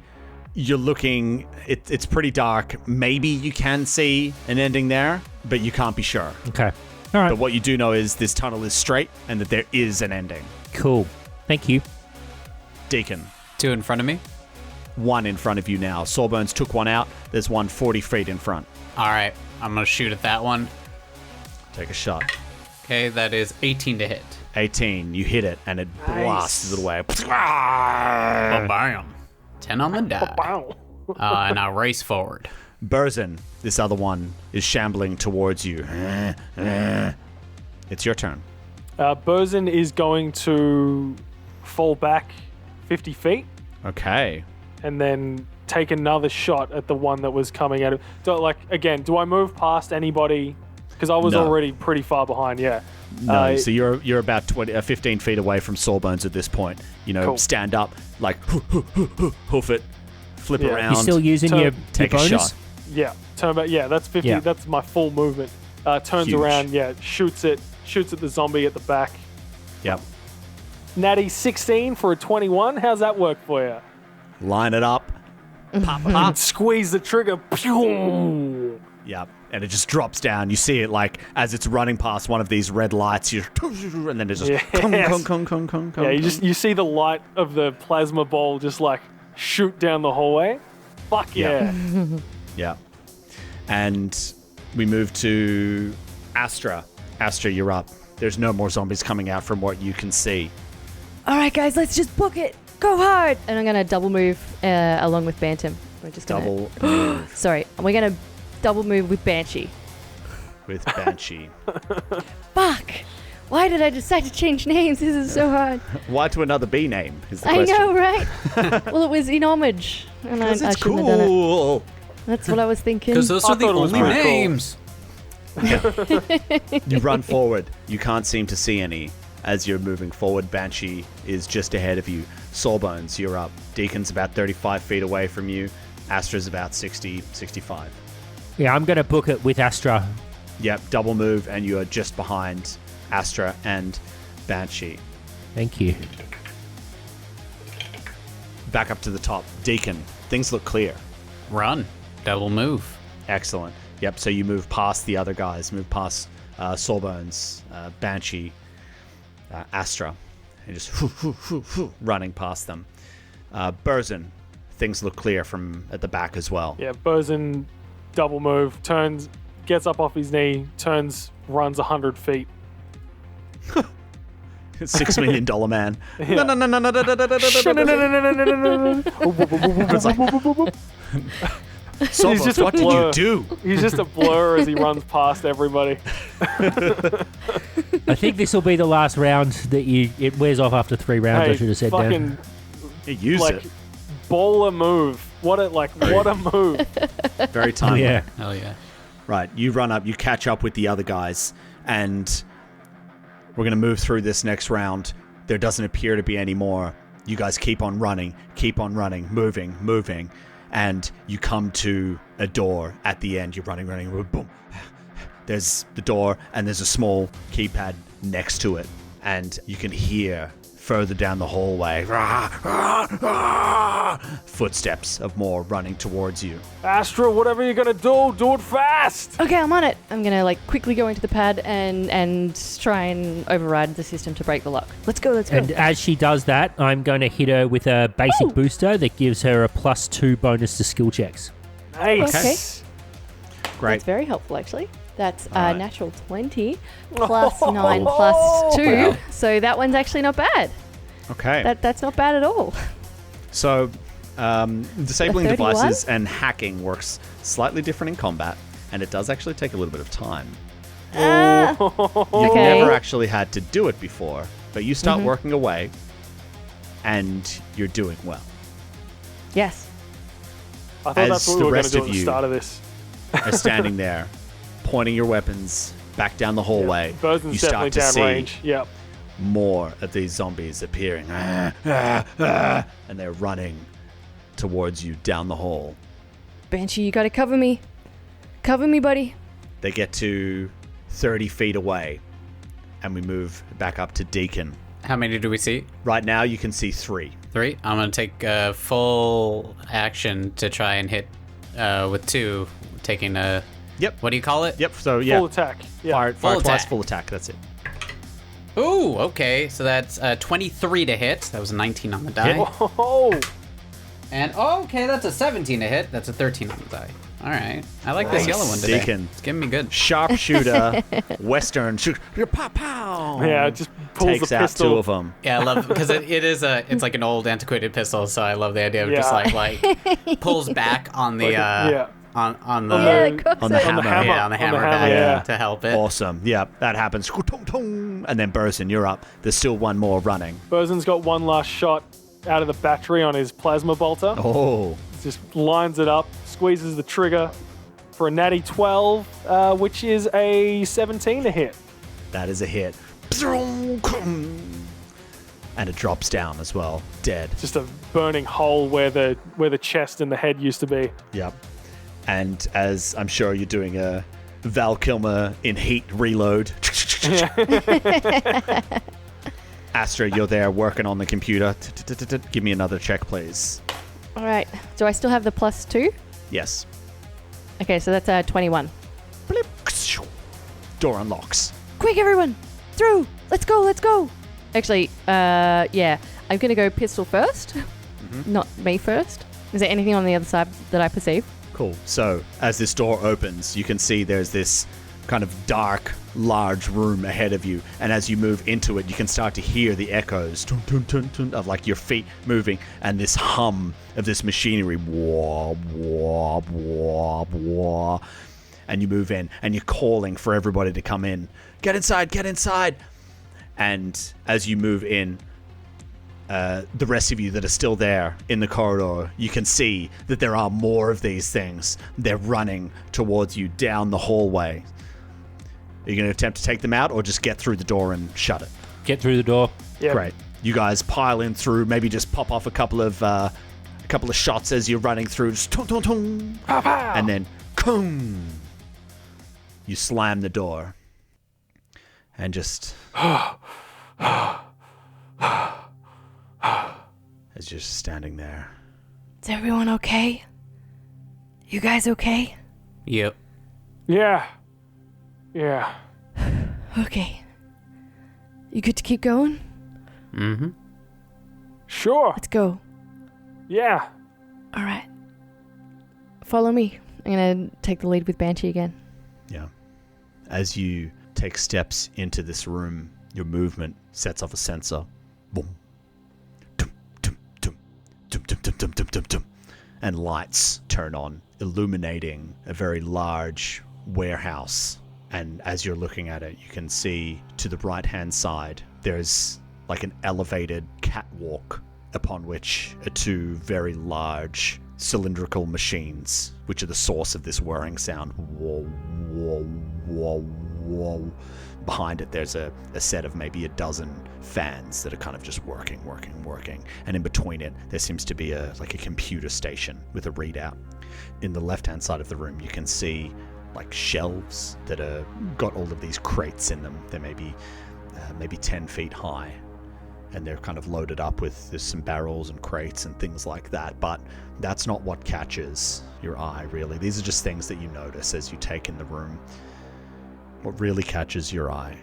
You're looking... It's pretty dark. Maybe you can see an ending there, but you can't be sure. Okay. All right. But what you do know is this tunnel is straight and that there is an ending. Cool. Thank you. Deacon. 2 in front of me. 1 in front of you now. Sawbones took one out. There's one 40 feet in front. All right, I'm going to shoot at that one. Take a shot. Okay, that is 18 to hit. 18. You hit it and it blasts it away. Bam. 10 on the die. Wow. And I race forward. Burzin, this other one, is shambling towards you. It's your turn. Burzin is going to fall back 50 feet Okay. and then take another shot at the one that was coming at him. Do I move past anybody? Because I was No. already pretty far behind, yeah. No, so you're about 15 feet away from Sawbones at this point. You know, Cool. stand up, like, hoof it, flip Yeah. around. You still using So- your Take a bonus? shot. Yeah, turn back. Yeah, that's 50. Yeah. That's my full movement. Turns Huge. around, yeah, shoots at the zombie at the back. Yep. Natty 16 for a 21. How's that work for you? Line it up. Pop, And pop. squeeze the trigger. Pew! Yep. And it just drops down. You see it like as it's running past one of these red lights. And then it just Yes. Yeah, you see the light of the plasma ball just like shoot down the hallway. Fuck Yeah. yeah. Yeah. And we move to Astra. Astra, you're up. There's no more zombies coming out from what you can see. All right, guys, let's just book it. Go hard. And I'm going to double move along with Bantam. We're just gonna, Double move Sorry, we're going to double move with Banshee. with Banshee. Fuck. Why did I decide to change names? This is so hard. Why to another B name is the I question. know, right? Well, it was in homage. And I Because it's shouldn't have done it. cool. That's what I was thinking. Because those I are the thought it was only pretty cool. names. You run forward. You can't seem to see any. As you're moving forward, Banshee is just ahead of you. Sawbones, you're up. Deacon's about 35 feet away from you. Astra's about 60, 65. Yeah, I'm going to book it with Astra. Yep, double move, and you are just behind Astra and Banshee. Thank you. Back up to the top. Deacon, things look clear. Run. Double move. Excellent. Yep, so you move past the other guys, move past Sawbones, Banshee, Astra, and just running past them. Burzin, things look clear from at the back as well. Yeah, Burzin double move, turns, gets up off his knee, turns, runs 100 feet. $6 million man. Yeah. No. It's like, Sawbones, just a what did blur. you do? He's just a blur as he runs past everybody. I think this will be the last round that it wears off after 3 rounds, I should have said fucking Dan. He used like it. baller move. What a move. Very timely. Yeah. Hell yeah. Right, you run up, you catch up with the other guys, and we're going to move through this next round. There doesn't appear to be any more. You guys keep on running, moving, and you come to a door at the end. You're running, boom. There's the door, and there's a small keypad next to it, and you can hear further down the hallway footsteps of more running towards you. Astra, whatever you're gonna do it fast. Okay, I'm on it. I'm going to quickly go into the pad and try and override the system to break the lock. Let's go. And as she does that, I'm going to hit her with a basic booster that gives her a +2 bonus to skill checks. Nice. Great. That's very helpful, actually. That's Alright. natural 20 plus 9 plus 2. Wow. So that one's actually not bad. Okay. That's not bad at all. So, disabling A 31? devices and hacking works slightly different in combat, and it does actually take a little bit of time. Ah, You've Okay. never actually had to do it before, but you start working away, and you're doing well. yes. I thought As that's what the we were going to rest do of at the you start of this. are standing there, pointing your weapons back down the hallway. Bosun's You start definitely to see downrange. Yep. more of these zombies appearing. And they're running towards you down the hall. Banshee, you gotta cover me. Cover me, buddy. They get to 30 feet away, and we move back up to Deacon. How many do we see? Right now, you can see 3. 3. I'm going to take full action to try and hit with 2, taking a... Yep. What do you call it? Yep, so yeah. Full attack. Yeah. Fire Full twice, attack. full attack, that's it. Ooh, okay. So that's 23 to hit. That was a 19 on the die. Oh, And okay, that's a 17 to hit. That's a 13 on the die. All right. I like this yellow one today. Deacon. It's giving me good. Sharpshooter, Western, shoot, pow, pow. yeah, it just pulls Takes the out pistol. 2 of them. Yeah, I love because it's like an old antiquated pistol. So I love the idea of just like pulls back on the yeah. on the Yeah, of course on the it- hammer. yeah, on the hammer back yeah. to help it. Awesome. Yeah, that happens. And then Burson, you're up. There's still one more running. Bosun's got one last shot out of the battery on his plasma bolter. Oh. Just lines it up, squeezes the trigger for a natty 12, which is a 17 to hit. That is a hit. And it drops down as well. Dead. Just a burning hole where the chest and the head used to be. Yep. And as I'm sure you're doing a Val Kilmer in heat reload. Astra, you're there working on the computer. Give me another check, please. All right. Do I still have the +2? Yes. Okay, so that's 21. Blip. Door unlocks. Quick, everyone! Through! Let's go, let's go! Actually, yeah. I'm gonna go pistol first. Not me first. Is there anything on the other side that I perceive? Cool. So, as this door opens, you can see there's this kind of dark, large room ahead of you. And as you move into it, you can start to hear the echoes tun, tun, tun, tun, of like your feet moving and this hum of this machinery. Wah, wah, wah, wah. And you move in and you're calling for everybody to come in. Get inside, get inside. And as you move in, the rest of you that are still there in the corridor, you can see that there are more of these things. They're running towards you down the hallway. Are you going to attempt to take them out or just get through the door and shut it? Get through the door. Yeah. Great. You guys pile in through, maybe just pop off a couple of shots as you're running through. Just tung, tung, tung. Pow, pow. And then, boom. You slam the door. And just... as you're standing there. Is everyone okay? You guys okay? Yep. Yeah. Yeah. Okay. You good to keep going? Mm-hmm. Sure. Let's go. Yeah. All right. Follow me. I'm gonna take the lead with Banshee again. Yeah. As you take steps into this room, your movement sets off a sensor. Boom. Tum, tum, tum, tum, tum, tum, tum, tum, tum, tum. And lights turn on, illuminating a very large warehouse. And as you're looking at it, you can see to the right-hand side, there's like an elevated catwalk upon which are 2 very large cylindrical machines, which are the source of this whirring sound. Whoa, whoa, whoa, whoa. Behind it, there's a set of maybe a dozen fans that are kind of just working. And in between it, there seems to be a computer station with a readout. In the left-hand side of the room, you can see like shelves that are got all of these crates in them. They're maybe 10 feet high. And they're kind of loaded up with there's some barrels and crates and things like that. But that's not what catches your eye, really. These are just things that you notice as you take in the room. What really catches your eye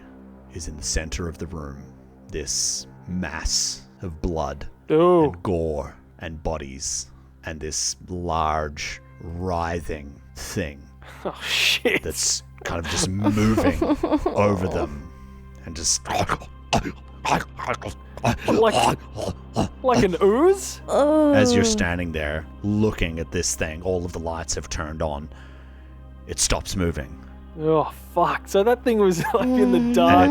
is in the center of the room, this mass of blood Ooh. and gore and bodies and this large, writhing thing Oh, shit. that's kind of just moving over them and just... Like an ooze? Oh. As you're standing there looking at this thing, all of the lights have turned on. It stops moving, Oh, fuck. So that thing was like in the dark.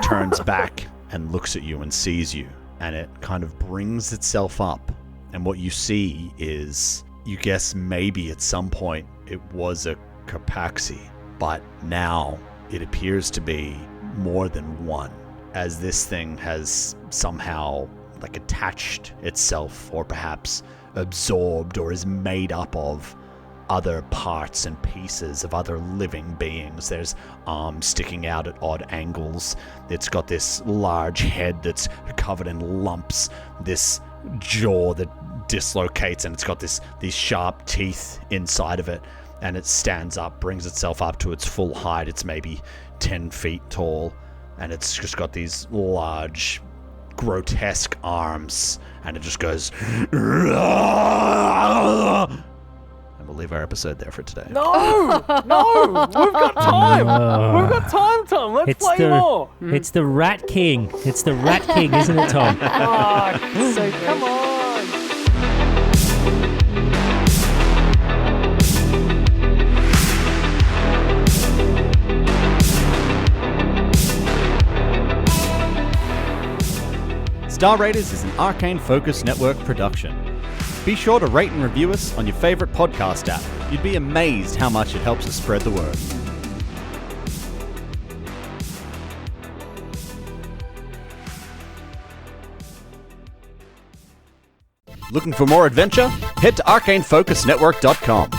turns back and looks at you and sees you, and it kind of brings itself up. And what you see is You guess maybe at some point it was a Carpaxi, but now it appears to be more than one, as this thing has somehow like attached itself, or perhaps absorbed, or is made up of other parts and pieces of other living beings. There's arms sticking out at odd angles. It's got this large head that's covered in lumps, this jaw that dislocates, and it's got these sharp teeth inside of it, and it stands up, brings itself up to its full height. It's maybe 10 feet tall, and it's just got these large, grotesque arms, and it just goes... We'll leave our episode there for today. No, we've got time. We've got time, Tom. Let's play more. It's the Rat King. It's the Rat King, isn't it, Tom? So come on. Star Raiders is an Arcane Focus Network production. Be sure to rate and review us on your favorite podcast app. You'd be amazed how much it helps us spread the word. Looking for more adventure? Head to arcanefocusnetwork.com.